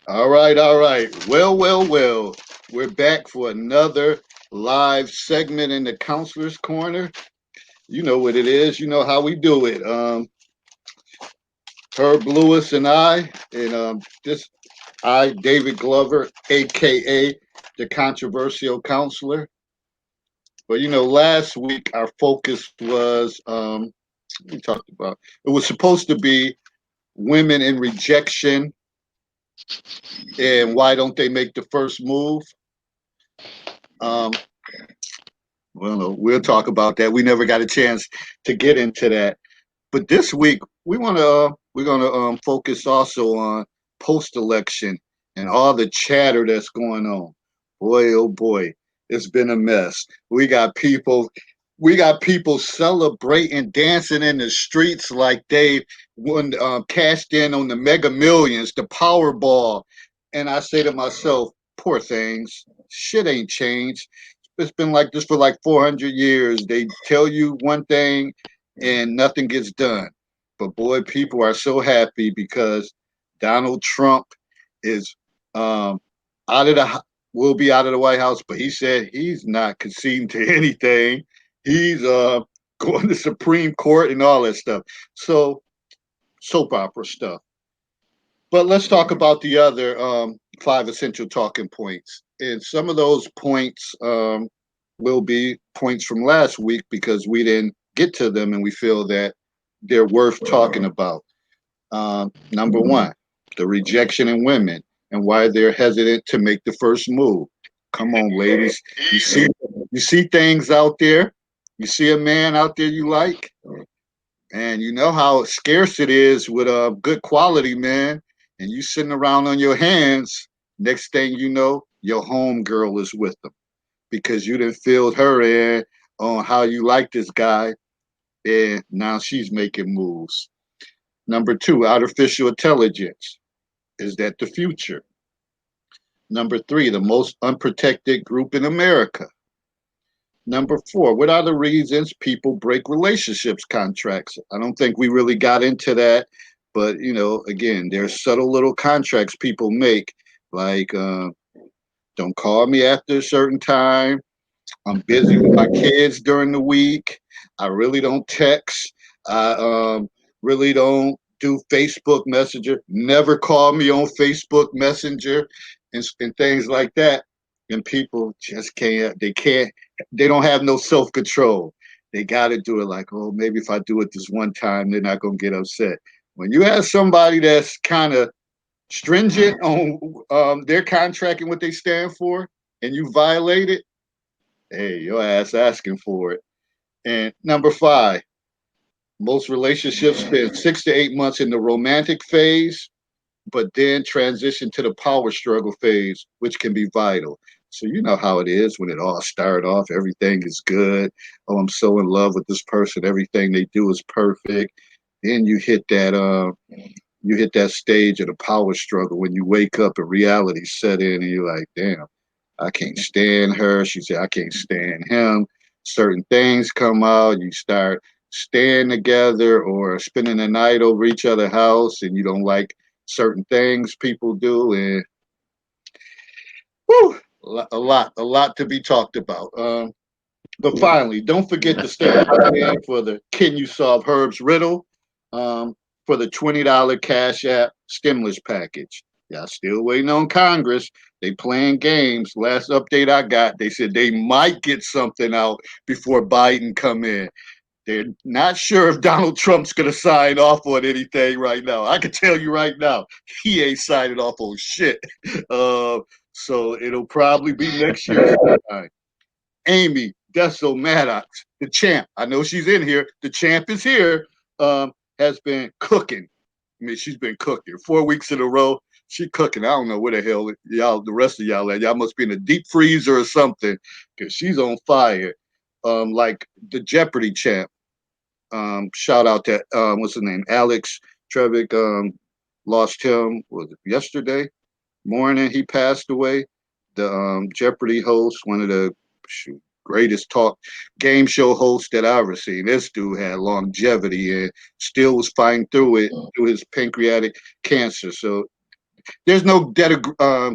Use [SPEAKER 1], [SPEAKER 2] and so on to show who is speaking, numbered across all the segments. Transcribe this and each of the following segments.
[SPEAKER 1] All right, all right. Well. We're back for another live segment in the Counselor's Corner. You know what it is. You know how we do it. Herb Lewis and David Glover, aka the controversial counselor. But last week our focus was we talked about it was supposed to be women in rejection and why don't they make the first move. Um, well, we'll talk about that. We never got a chance to get into that. But this week we're gonna focus also on post election and all the chatter that's going on. Boy, oh boy, it's been a mess. We got people celebrating, dancing in the streets like they won, cashed in on the Mega Millions, the Powerball, and I say to myself, poor things, shit ain't changed. It's been like this for like 400 years. They tell you one thing and nothing gets done. But boy, people are so happy because Donald Trump is um, out of the will be out of the White House, but he said he's not conceding to anything. He's going to Supreme Court and all that stuff. So soap opera stuff. But let's talk about the other five essential talking points. And some of those points will be points from last week because we didn't get to them and we feel that they're worth talking about. Number one, the rejection in women and why they're hesitant to make the first move. Come on, ladies. You see things out there. You see a man out there you like, and you know how scarce it is with a good quality man, and you sitting around on your hands. Next thing you know, your home girl is with them because you didn't filled her in on how you like this guy, and now she's making moves. Number two, artificial intelligence. Is that the future? Number three, the most unprotected group in America. Number four, what are the reasons people break relationships contracts? I don't think we really got into that, but again, there's subtle little contracts people make, like don't call me after a certain time. I'm busy with my kids during the week. I really don't text. I really don't do Facebook Messenger. Never call me on Facebook Messenger and things like that. And people just can't. They don't have no self control. They got to do it like, oh, maybe if I do it this one time, they're not gonna get upset. When you have somebody that's kind of stringent on their contract and what they stand for, and you violate it, hey, your ass asking for it. And number five, most relationships spend 6 to 8 months in the romantic phase, but then transition to the power struggle phase, which can be vital. So you know how it is when it all started off, everything is good. Oh, I'm so in love with this person, everything they do is perfect. Then you hit that stage of the power struggle when you wake up and reality set in and you're like, damn, I can't stand her. She said, I can't stand him. Certain things come out. You start staying together or spending the night over each other's house, and you don't like certain things people do. And whew, a lot to be talked about. But finally, don't forget to stay in for the Can You Solve Herbs Riddle for the $20 Cash App stimulus package. Y'all still waiting on Congress. They playing games. Last update I got, they said they might get something out before Biden come in. They're not sure if Donald Trump's going to sign off on anything right now. I can tell you right now, he ain't signing off on shit. Uh, so it'll probably be next year. Amy Desso Maddox, the champ. I know she's in here. The champ is here. Has been cooking. I mean, she's been cooking 4 weeks in a row. She cooking. I don't know where the hell y'all, the rest of y'all at. Y'all must be in a deep freezer or something, because she's on fire. Like the Jeopardy champ. Shout out to what's his name, Alex Trebek. Lost him was it yesterday morning. He passed away. The Jeopardy host, one of the greatest talk game show hosts that I ever seen. This dude had longevity and still was fighting through it through his pancreatic cancer. So There's no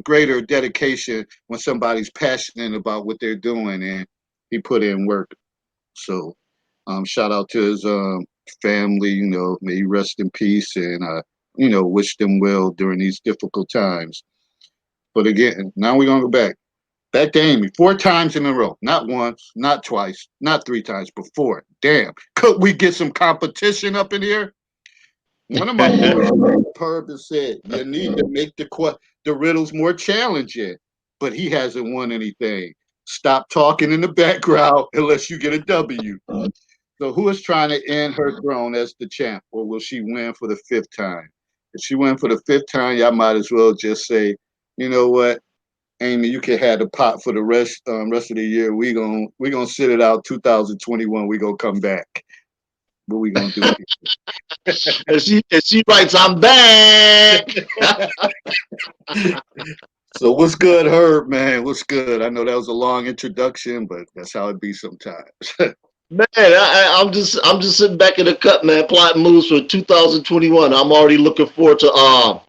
[SPEAKER 1] greater dedication when somebody's passionate about what they're doing and he put in work. So, shout out to his family. May he rest in peace, and wish them well during these difficult times. But again, now we're gonna go back. Back to Amy, 4 times in a row. Not once, not twice, not 3 times, but 4. Damn. Could we get some competition up in here? One of my boys Herb has said you need to make the riddles more challenging, but he hasn't won anything. Stop talking in the background unless you get a W. So who is trying to end her throne as the champ, or will she win for the 5th time? If she win for the 5th time, y'all might as well just say, you know what, Amy, you can have the pot for the rest of the year. We gonna sit it out 2021. We gonna come back. What we gonna do?
[SPEAKER 2] and she writes, "I'm back."
[SPEAKER 1] So what's good, Herb, man? What's good? I know that was a long introduction, but that's how it be sometimes.
[SPEAKER 2] Man, I'm just sitting back in the cut, man, plotting moves for 2021. I'm already looking forward to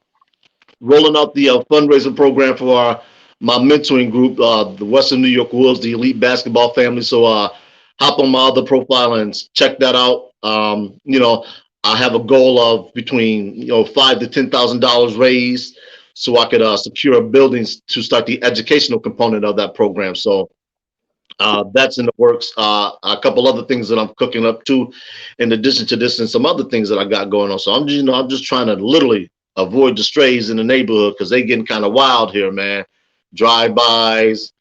[SPEAKER 2] rolling out the fundraising program for my mentoring group, the Western New York Wolves, the elite basketball family. So hop on my other profile and check that out. I have a goal of between $5,000 to $10,000 raised, so I could secure buildings to start the educational component of that program. So that's in the works. A couple other things that I'm cooking up too, in addition to this, and some other things that I got going on. So I'm just trying to literally avoid the strays in the neighborhood because they getting kind of wild here, man. Drive-bys.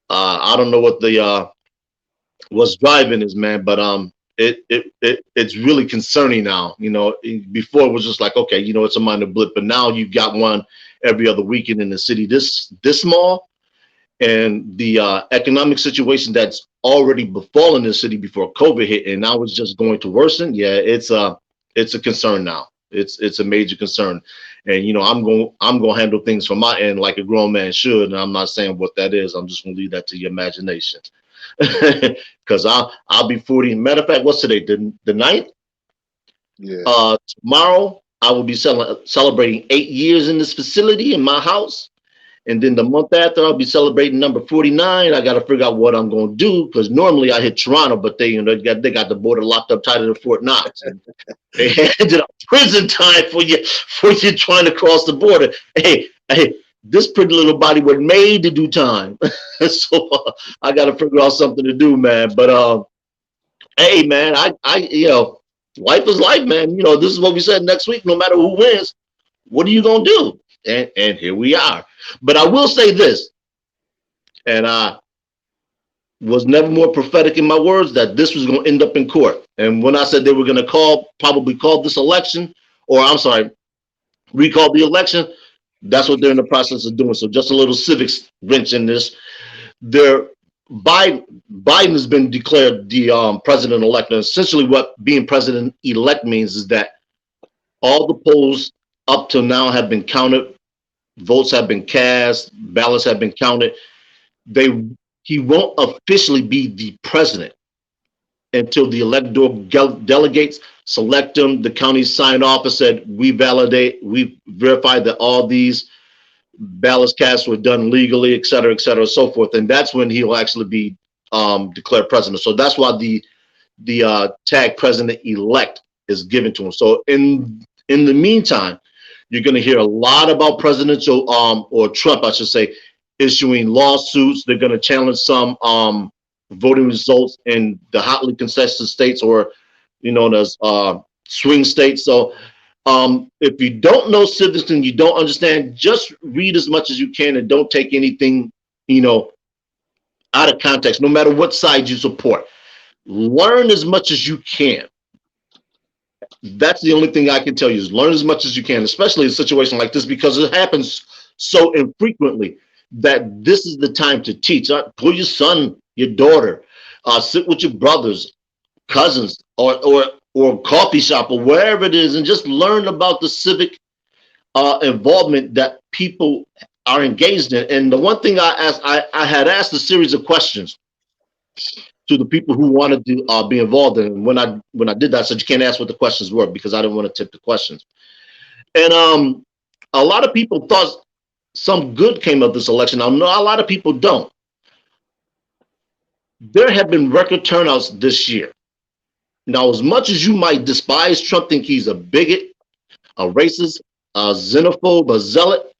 [SPEAKER 2] I don't know what the what's driving is, man, but it's really concerning now. Before it was just like, okay, it's a minor blip, but now you've got one every other weekend in the city this small, and the economic situation that's already befallen the city before COVID hit, and now it's just going to worsen. Yeah, it's a concern now. It's a major concern, and I'm going to handle things from my end like a grown man should. And I'm not saying what that is. I'm just going to leave that to your imagination, because I'll be 40. Matter of fact, what's today? The 9th.
[SPEAKER 1] Yeah.
[SPEAKER 2] Tomorrow I will be celebrating 8 years in this facility in my house. And then the month after, I'll be celebrating number 49. I got to figure out what I'm going to do, because normally I hit Toronto, but they got the border locked up tighter than Fort Knox. And they handed out prison time for you trying to cross the border. Hey, this pretty little body was made to do time, so I got to figure out something to do, man. But hey, man, life is life, man. This is what we said next week. No matter who wins, what are you gonna do? And here we are. But I will say this, and I was never more prophetic in my words, that this was going to end up in court. And when I said they were going to probably call this election, or I'm sorry, recall the election, that's what they're in the process of doing. So just a little civics wrench in this. They're Biden has been declared the president-elect. And essentially what being president-elect means is that all the polls up till now have been counted, votes have been cast, ballots have been counted. He won't officially be the president until the electoral delegates select him. The counties sign off and said, we verified that all these ballots cast were done legally, et cetera, so forth. And that's when he'll actually be declared president. So that's why the tag president-elect is given to him. So in the meantime, you're going to hear a lot about presidential or Trump, I should say, issuing lawsuits. They're going to challenge some voting results in the hotly contested states, or as swing states. So if you don't know civics and you don't understand, just read as much as you can and don't take anything out of context, no matter what side you support. Learn as much as you can. That's the only thing I can tell you, is learn as much as you can, especially in a situation like this, because it happens so infrequently that this is the time to teach. Pull your son, your daughter, sit with your brothers, cousins, or coffee shop, or wherever it is, and just learn about the civic involvement that people are engaged in. And the one thing I had asked a series of questions to the people who wanted to be involved in. And when I did that, I said, you can't ask what the questions were, because I didn't want to tip the questions. And A lot of people thought some good came of this election. Now, no, a lot of people don't. There have been record turnouts this year. Now, as much as you might despise Trump, think he's a bigot, a racist, a xenophobe, a zealot,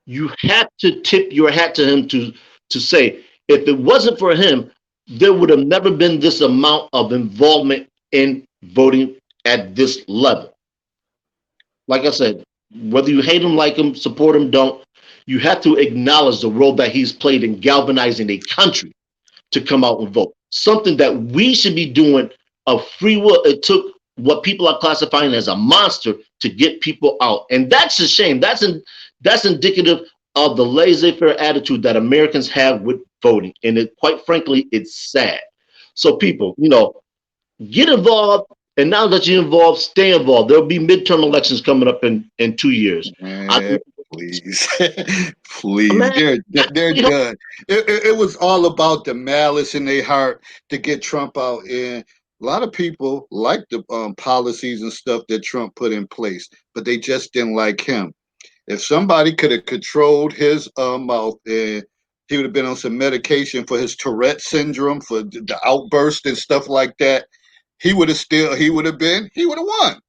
[SPEAKER 2] you have to tip your hat to him to say, if it wasn't for him, there would have never been this amount of involvement in voting at this level. Like I said, whether you hate him, like him, support him, don't, you have to acknowledge the role that he's played in galvanizing a country to come out and vote. Something that we should be doing of free will. It took what people are classifying as a monster to get people out. And that's a shame. That's indicative of the laissez-faire attitude that Americans have with voting. And it, quite frankly, it's sad. So people, get involved. And now that you're involved, stay involved. There'll be midterm elections coming up in 2 years.
[SPEAKER 1] Man, please, please,
[SPEAKER 2] Man,
[SPEAKER 1] they're done. It was all about the malice in their heart to get Trump out, and a lot of people like the policies and stuff that Trump put in place, but they just didn't like him. If somebody could have controlled his mouth, and he would have been on some medication for his Tourette syndrome, for the outburst and stuff like that, he would have won.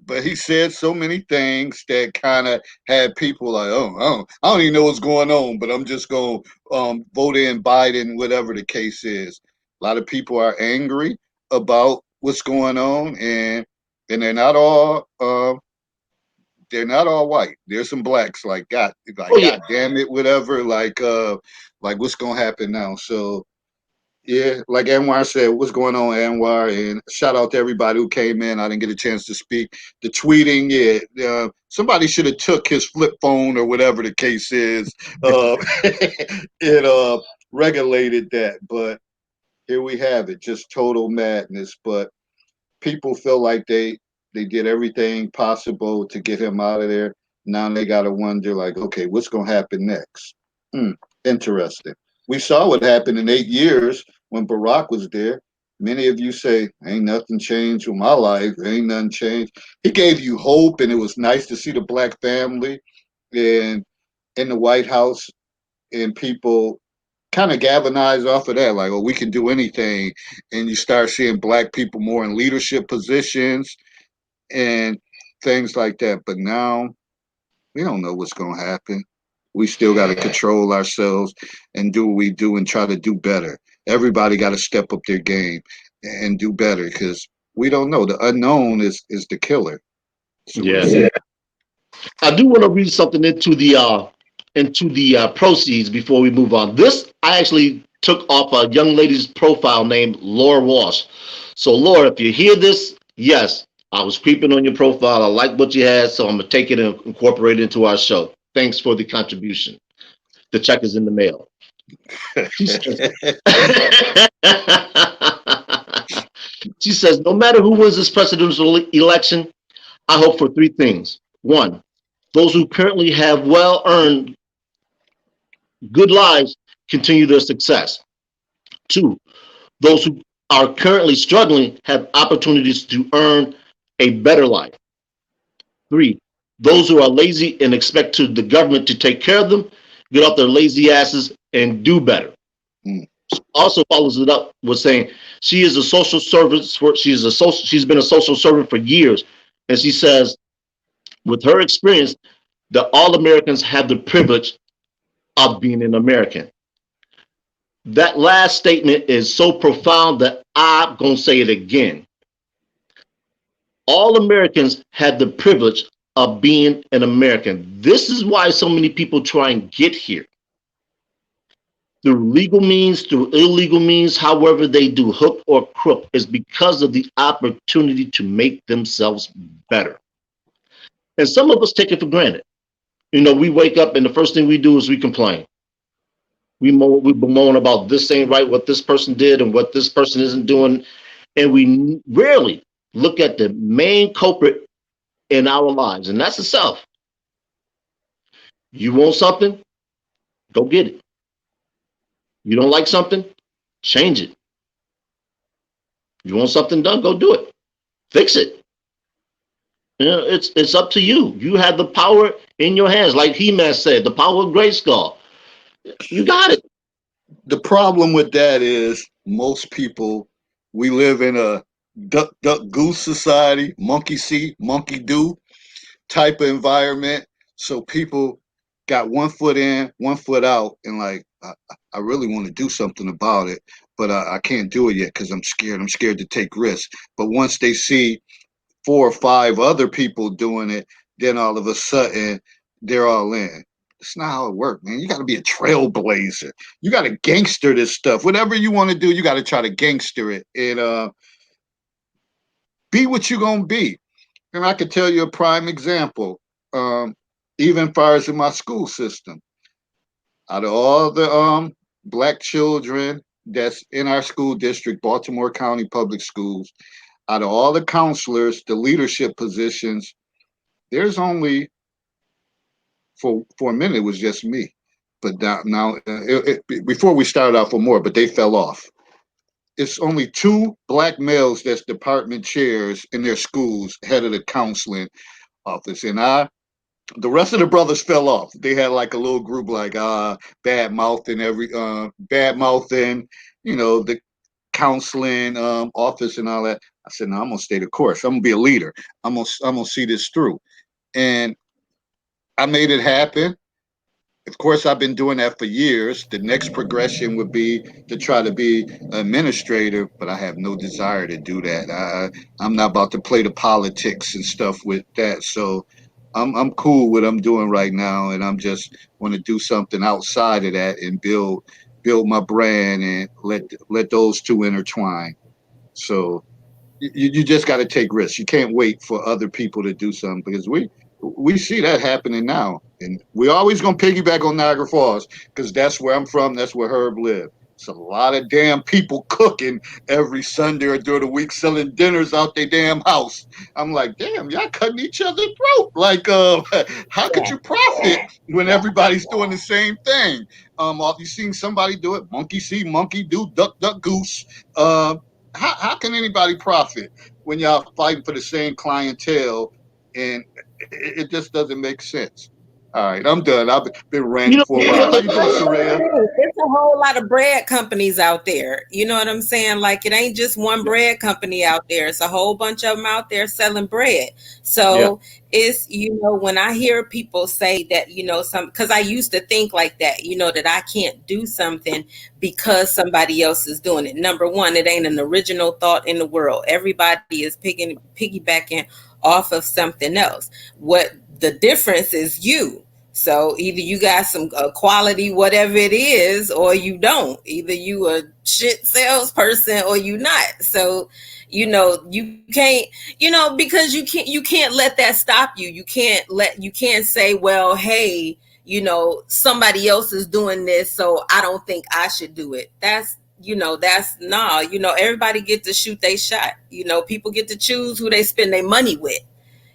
[SPEAKER 1] But he said so many things that kind of had people like, oh, I don't even know what's going on, but I'm just going to vote in Biden, whatever the case is. A lot of people are angry about what's going on, and they're not all white. There's some blacks
[SPEAKER 2] oh yeah,
[SPEAKER 1] God damn it, whatever, like what's gonna happen now. So yeah, like Anwar said, what's going on, Anwar? And shout out to everybody who came in. I didn't get a chance to speak. The tweeting, yeah, somebody should have took his flip phone or whatever the case is. It regulated that, but here we have it, just total madness. But people feel like they did everything possible to get him out of there. Now they got to wonder, like, okay, what's going to happen next? Hmm, interesting. We saw what happened in 8 years when Barack was there. Many of you say, ain't nothing changed with my life. Ain't nothing changed. He gave you hope, and it was nice to see the black family and in the White House, and people kind of galvanize off of that, like, oh, we can do anything. And you start seeing black people more in leadership positions and things like that. But now we don't know what's going to happen. We still got to control ourselves and do what we do and try to do better. Everybody got to step up their game and do better, because we don't know. The unknown is the killer. So we'll
[SPEAKER 2] yeah.
[SPEAKER 1] see.
[SPEAKER 2] I do want to read something into the proceeds before we move on. This I actually took off a young lady's profile named Laura Walsh. So Laura, if you hear this, yes, I was creeping on your profile. I like what you had, so I'm gonna take it and incorporate it into our show. Thanks for the contribution. The check is in the mail. She says, she says, no matter who wins this presidential election, I hope for three things. One, those who currently have well earned good lives continue their success. Two, those who are currently struggling have opportunities to earn a better life. Three, those who are lazy and expect the government to take care of them, get off their lazy asses and do better.
[SPEAKER 1] Mm.
[SPEAKER 2] Also follows it up with saying she is a social servant she's been a social servant for years, and she says with her experience that all Americans have the privilege of being an American. That last statement is so profound that I'm going to say it again. All Americans have the privilege of being an American. This is why so many people try and get here. Through legal means, through illegal means, however they do, hook or crook, is because of the opportunity to make themselves better. And some of us take it for granted. We wake up and the first thing we do is we complain. We bemoan about this ain't right, what this person did and what this person isn't doing. And we rarely look at the main culprit in our lives, and that's the self. You want something? Go get it. You don't like something? Change it. You want something done? Go do it. Fix it. It's up to you. You have the power in your hands. Like He-Man said, the power of Grayskull. You got it.
[SPEAKER 1] The problem with that is most people, we live in a duck duck goose society, monkey see, monkey do type of environment. So people got one foot in, one foot out, and like I really want to do something about it, but I can't do it yet because I'm scared. I'm scared to take risks. But once they see four or five other people doing it, then all of a sudden they're all in. It's not how it works, man. You got to be a trailblazer. You got to gangster this stuff. Whatever you want to do, you got to try to gangster it and be what you're gonna be. And I could tell you a prime example. Um, Even far as in my school system, out of all the black children that's in our school district, Baltimore County Public Schools, out of all the counselors, the leadership positions, there's only for a minute it was just me, but before we started out for more, but they fell off. It's only two black males that's department chairs in their schools, head of the counseling office, and the rest of the brothers fell off. They had like a little group like bad mouthing bad mouthing, the counseling office and all that. I said, no, I'm gonna stay the course. I'm gonna be a leader. I'm gonna see this through. And I made it happen. Of course, I've been doing that for years. The next progression would be to try to be an administrator, but I have no desire to do that. I'm not about to play the politics and stuff with that. So I'm cool with what I'm doing right now, and I'm just want to do something outside of that and build my brand and let those two intertwine. So you just got to take risks. You can't wait for other people to do something because we see that happening now, and we always gonna piggyback on Niagara Falls because that's where I'm from. That's where Herb lived. It's a lot of damn people cooking every Sunday or during the week, selling dinners out their damn house. I'm like, damn, y'all cutting each other's throat. Like, how could
[SPEAKER 3] Yeah,
[SPEAKER 1] you profit when everybody's doing the same thing? You seen somebody do it? Monkey see, monkey do, duck, duck, goose. How can anybody profit when y'all fighting for the same clientele and it just doesn't make sense. All right, I'm done. I've been
[SPEAKER 2] You
[SPEAKER 1] ranting
[SPEAKER 2] know,
[SPEAKER 1] for a
[SPEAKER 3] yeah.
[SPEAKER 1] while. How you doing,
[SPEAKER 3] It's
[SPEAKER 1] Soraya?
[SPEAKER 3] it's a whole lot of bread companies out there. You know what I'm saying? Like it ain't just one
[SPEAKER 2] yeah,
[SPEAKER 3] bread company out there. It's a whole bunch of them out there selling bread.
[SPEAKER 2] yeah,
[SPEAKER 3] So it's when I hear people say that some because I used to think like that. That I can't do something because somebody else is doing it. Number one, it ain't an original thought in the world. Everybody is piggybacking off of something else. What the difference is you. So either you got some quality, whatever it is, or you don't. Either you a shit salesperson or you not. So, you can't, because you can't let that stop you. You can't say, well, hey, somebody else is doing this, so I don't think I should do it. That's nah. Everybody get to shoot their shot. People get to choose who they spend their money with.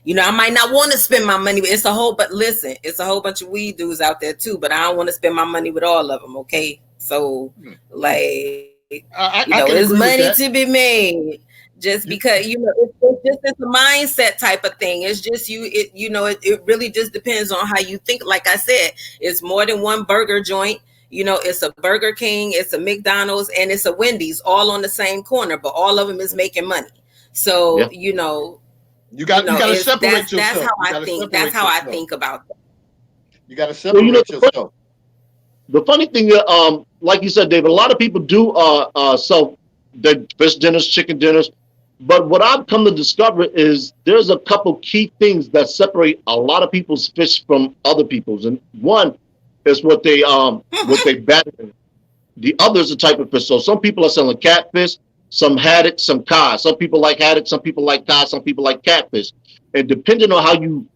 [SPEAKER 3] I might not want to spend my money. But listen, it's a whole bunch of weed dudes out there too. But I don't want to spend my money with all of them. Okay, so like,
[SPEAKER 1] I
[SPEAKER 3] it's
[SPEAKER 1] can agree
[SPEAKER 3] money
[SPEAKER 1] with
[SPEAKER 3] to
[SPEAKER 1] that.
[SPEAKER 3] be made. Just
[SPEAKER 1] You,
[SPEAKER 3] because it's a mindset type of thing. It's just it really just depends on how you think. Like I said, it's more than one burger joint. It's a Burger King, it's a McDonald's, and it's a Wendy's, all on the same corner, but all of them is making money. So
[SPEAKER 2] yeah.
[SPEAKER 1] you got to
[SPEAKER 3] it's
[SPEAKER 1] separate
[SPEAKER 3] that's
[SPEAKER 1] yourself.
[SPEAKER 3] how
[SPEAKER 1] You
[SPEAKER 3] I
[SPEAKER 1] got to
[SPEAKER 3] think. That's
[SPEAKER 1] separate
[SPEAKER 3] how I
[SPEAKER 1] yourself.
[SPEAKER 3] think about that.
[SPEAKER 1] You got to
[SPEAKER 2] Well,
[SPEAKER 1] separate yourself.
[SPEAKER 2] the funny thing, like you said, David, a lot of people do sell their fish dinners, chicken dinners, but what I've come to discover is there's a couple key things that separate a lot of people's fish from other people's, and one is what they bat. The other is the type of fish. So some people are selling catfish, some haddock, some cod. Some people like haddock, some people like cod, some people like catfish. And depending on how you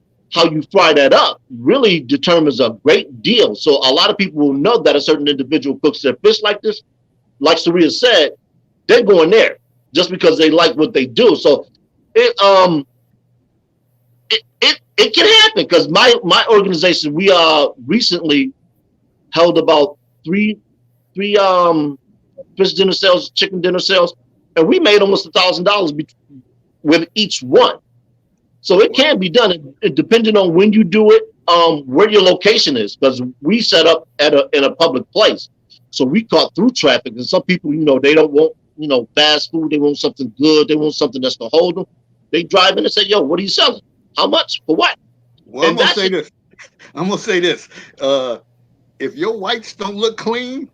[SPEAKER 2] fry that up really determines a great deal. So a lot of people will know that a certain individual cooks their fish like this. Like Saria said, they're going there just because they like what they do. So it can happen because my organization, we recently held about three fish dinner sales, chicken dinner sales, and we made almost $1,000 with each one. So it
[SPEAKER 1] Well,
[SPEAKER 2] can be done, depending on when you do it, where your location is, because we set up in a public place. So we cut through traffic, and some people, they don't want, fast food. They want something good. They want something that's gonna hold them. They drive in and say, "Yo, what are you selling? How much? For what?"
[SPEAKER 1] Well, I'm
[SPEAKER 2] And
[SPEAKER 1] gonna
[SPEAKER 2] that's
[SPEAKER 1] say
[SPEAKER 2] it.
[SPEAKER 1] this. I'm gonna say this. If your whites don't look clean,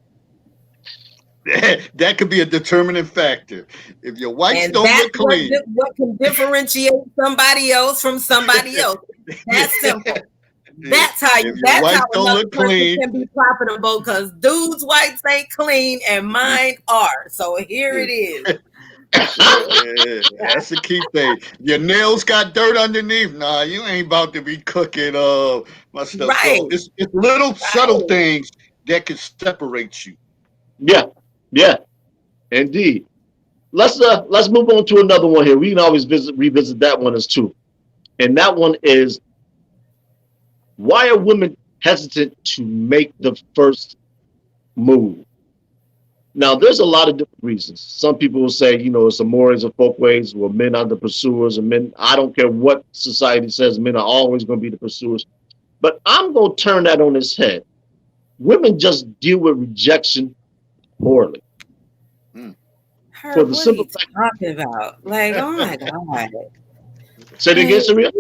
[SPEAKER 1] that could be a determining factor. If your whites
[SPEAKER 3] And
[SPEAKER 1] don't
[SPEAKER 3] that's
[SPEAKER 1] look clean,
[SPEAKER 3] what can differentiate somebody else from somebody else. That's simple. That's how
[SPEAKER 1] if your whites don't
[SPEAKER 3] another
[SPEAKER 1] look
[SPEAKER 3] person
[SPEAKER 1] clean,
[SPEAKER 3] can be profitable, because dudes' whites ain't clean and mine are. So here it is.
[SPEAKER 1] that's the key thing. Your nails got dirt underneath. Nah, you ain't about to be cooking my stuff.
[SPEAKER 3] Right.
[SPEAKER 1] So it's little subtle things that can separate you.
[SPEAKER 2] Yeah, yeah, indeed. Let's move on to another one here. We can always revisit that one as too. And that one is, why are women hesitant to make the first move? Now, there's a lot of different reasons. Some people will say, it's the mores and folkways, where men are the pursuers, and men, I don't care what society says, men are always going to be the pursuers. But I'm going to turn that on its head. Women just deal with rejection poorly. For the
[SPEAKER 3] What are
[SPEAKER 2] simple
[SPEAKER 3] you
[SPEAKER 2] fact,
[SPEAKER 3] talking about? Like, oh my God.
[SPEAKER 2] say it again, Saria.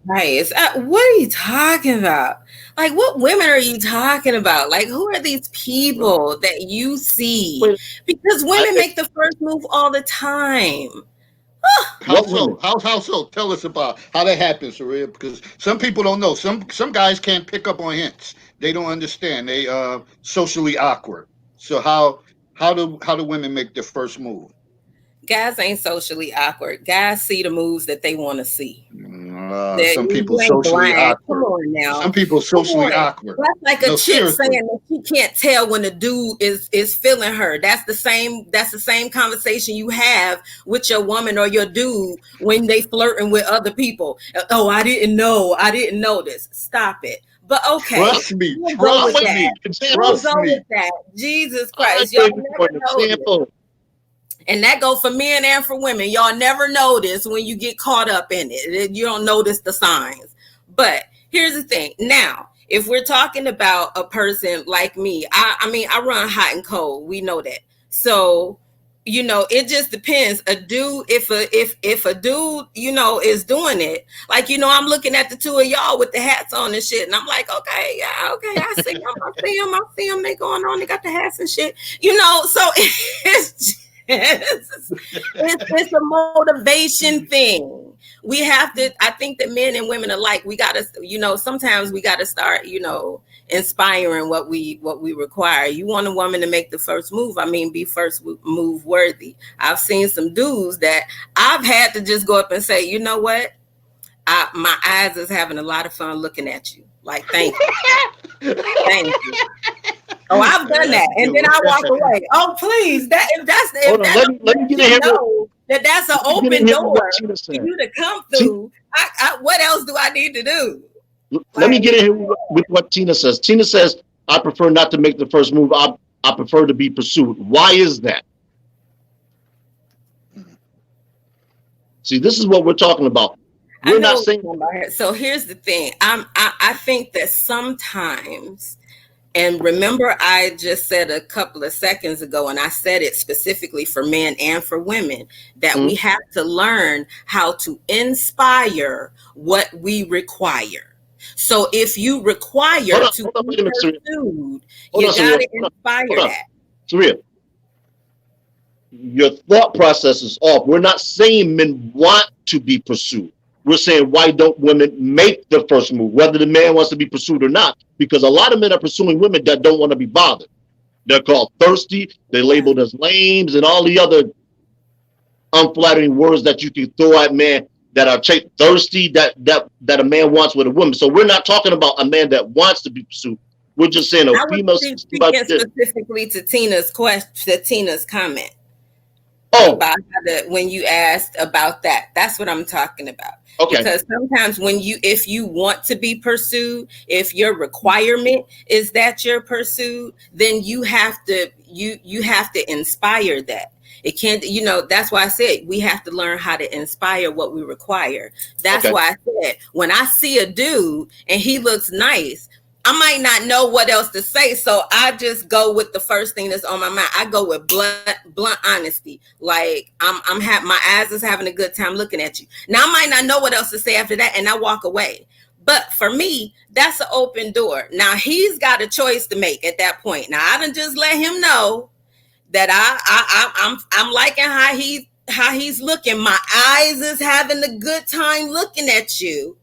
[SPEAKER 3] Christ. What are you talking about? Like, what women are you talking about? Like, who are these people that you see? Because women make the first move all the time.
[SPEAKER 1] How so? How so? Tell us about how that happens, Saria, because some people don't know. Some guys can't pick up on hints. They don't understand. They socially awkward. So how do women make their first move?
[SPEAKER 3] Guys ain't socially awkward. Guys see the moves that they want to see.
[SPEAKER 1] Some people
[SPEAKER 3] You ain't
[SPEAKER 1] socially
[SPEAKER 3] blind. Come
[SPEAKER 1] awkward.
[SPEAKER 3] on now.
[SPEAKER 1] Some people
[SPEAKER 3] Come
[SPEAKER 1] socially
[SPEAKER 3] on.
[SPEAKER 1] awkward.
[SPEAKER 3] That's like a
[SPEAKER 1] No,
[SPEAKER 3] chick
[SPEAKER 1] seriously.
[SPEAKER 3] saying that she can't tell when a dude is feeling her. That's the same conversation you have with your woman or your dude when they flirting with other people. Oh, I didn't know this. Stop it. But okay,
[SPEAKER 1] Trust me.
[SPEAKER 3] we'll go with
[SPEAKER 1] Trust
[SPEAKER 3] that.
[SPEAKER 1] me.
[SPEAKER 3] We'll
[SPEAKER 1] Trust
[SPEAKER 3] go
[SPEAKER 1] me.
[SPEAKER 3] with that. Jesus
[SPEAKER 2] I
[SPEAKER 3] Christ. Y'all
[SPEAKER 2] gave you
[SPEAKER 3] never
[SPEAKER 2] an
[SPEAKER 3] know this.
[SPEAKER 2] example.
[SPEAKER 3] And that go for men and for women. Y'all never notice when you get caught up in it. You don't notice the signs. But here's the thing. Now, if we're talking about a person like me, I mean, I run hot and cold. We know that. So, it just depends. A dude, if a dude, is doing it, like, I'm looking at the two of y'all with the hats on and shit, and I'm like, okay, yeah, okay, I see them. They going on. They got the hats and shit. So it's a motivation thing. We have to, I think that men and women alike, we got to, sometimes we got to start, inspiring what we require. You want a woman to make the first move. I mean, be first move worthy. I've seen some dudes that I've had to just go up and say, you know what? My eyes is having a lot of fun looking at you. Like, thank you. Thank you. Oh, I've done that, and then I walk away. Oh, please! Let me get in here. That's an open door for you to come through. What else do I need to do?
[SPEAKER 2] Let me get in here with what Tina says. Tina says, "I prefer not to make the first move. I prefer to be pursued." Why is that? See, this is what we're talking about. We're not saying.
[SPEAKER 3] So here's the thing. I think that sometimes. And remember, I just said a couple of seconds ago, and I said it specifically for men and for women, that we have to learn how to inspire what we require. So if you require to be pursued, you got to inspire that.
[SPEAKER 2] Saria, your thought process is off. We're not saying men want to be pursued. We're saying, why don't women make the first move, whether the man wants to be pursued or not? Because a lot of men are pursuing women that don't want to be bothered. They're called thirsty. They're labeled as lames and all the other unflattering words that you can throw at men that are thirsty, that a man wants with a woman. So we're not talking about a man that wants to be pursued. We're just saying a female.
[SPEAKER 3] Speaking specifically to Tina's question, to Tina's comment. About when you asked about that, that's what I'm talking about. Okay. Because sometimes if you want to be pursued, if your requirement is that you're pursued, then you have to inspire that. It can't, that's why I said we have to learn how to inspire what we require. That's
[SPEAKER 2] Okay.
[SPEAKER 3] why I said when I see a dude and he looks nice, I might not know what else to say. So I just go with the first thing that's on my mind. I go with blunt honesty. Like my eyes is having a good time looking at you. Now I might not know what else to say after that, and I walk away. But for me, that's an open door. Now he's got a choice to make at that point. Now I done just let him know that I'm liking how he's looking. My eyes is having a good time looking at you.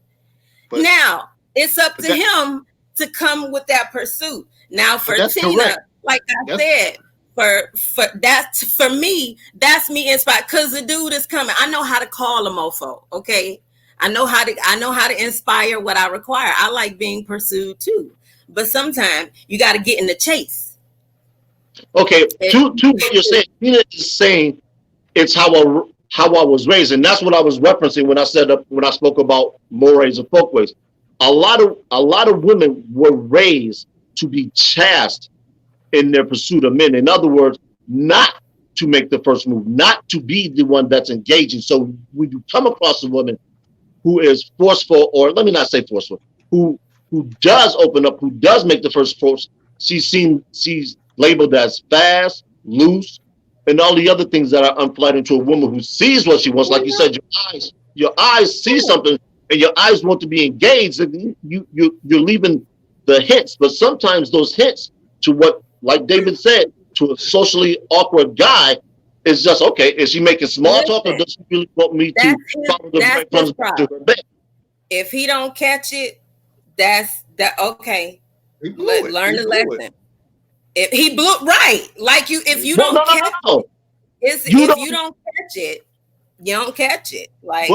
[SPEAKER 3] But, now it's up to him to come with that pursuit. Now for Tina, correct. Like I said, for me, that's me inspired because the dude is coming. I know how to call a mofo. Okay. I know how to inspire what I require. I like being pursued too. But sometimes you got to get in the chase.
[SPEAKER 2] Okay, to what you're saying, Tina is saying it's how I was raised, and that's what I was referencing when I spoke about mores and folkways. A lot of women were raised to be chaste in their pursuit of men. In other words, not to make the first move, not to be the one that's engaging. So when you come across a woman who is forceful, or let me not say forceful, who does open up, who does make the first approach, she's labeled as fast, loose, and all the other things that are unflattering to a woman who sees what she wants. Like you said, your eyes see something, and your eyes want to be engaged, and you're leaving the hints. But sometimes those hints to what, like David said, to a socially awkward guy, is just, okay, is she making small talk, or does she really want me to follow the breadcrumbs to her bed?
[SPEAKER 3] If he don't catch it, that's okay. Learn the lesson. If he blew right, like if you don't catch it, you don't catch it, you don't catch it. Like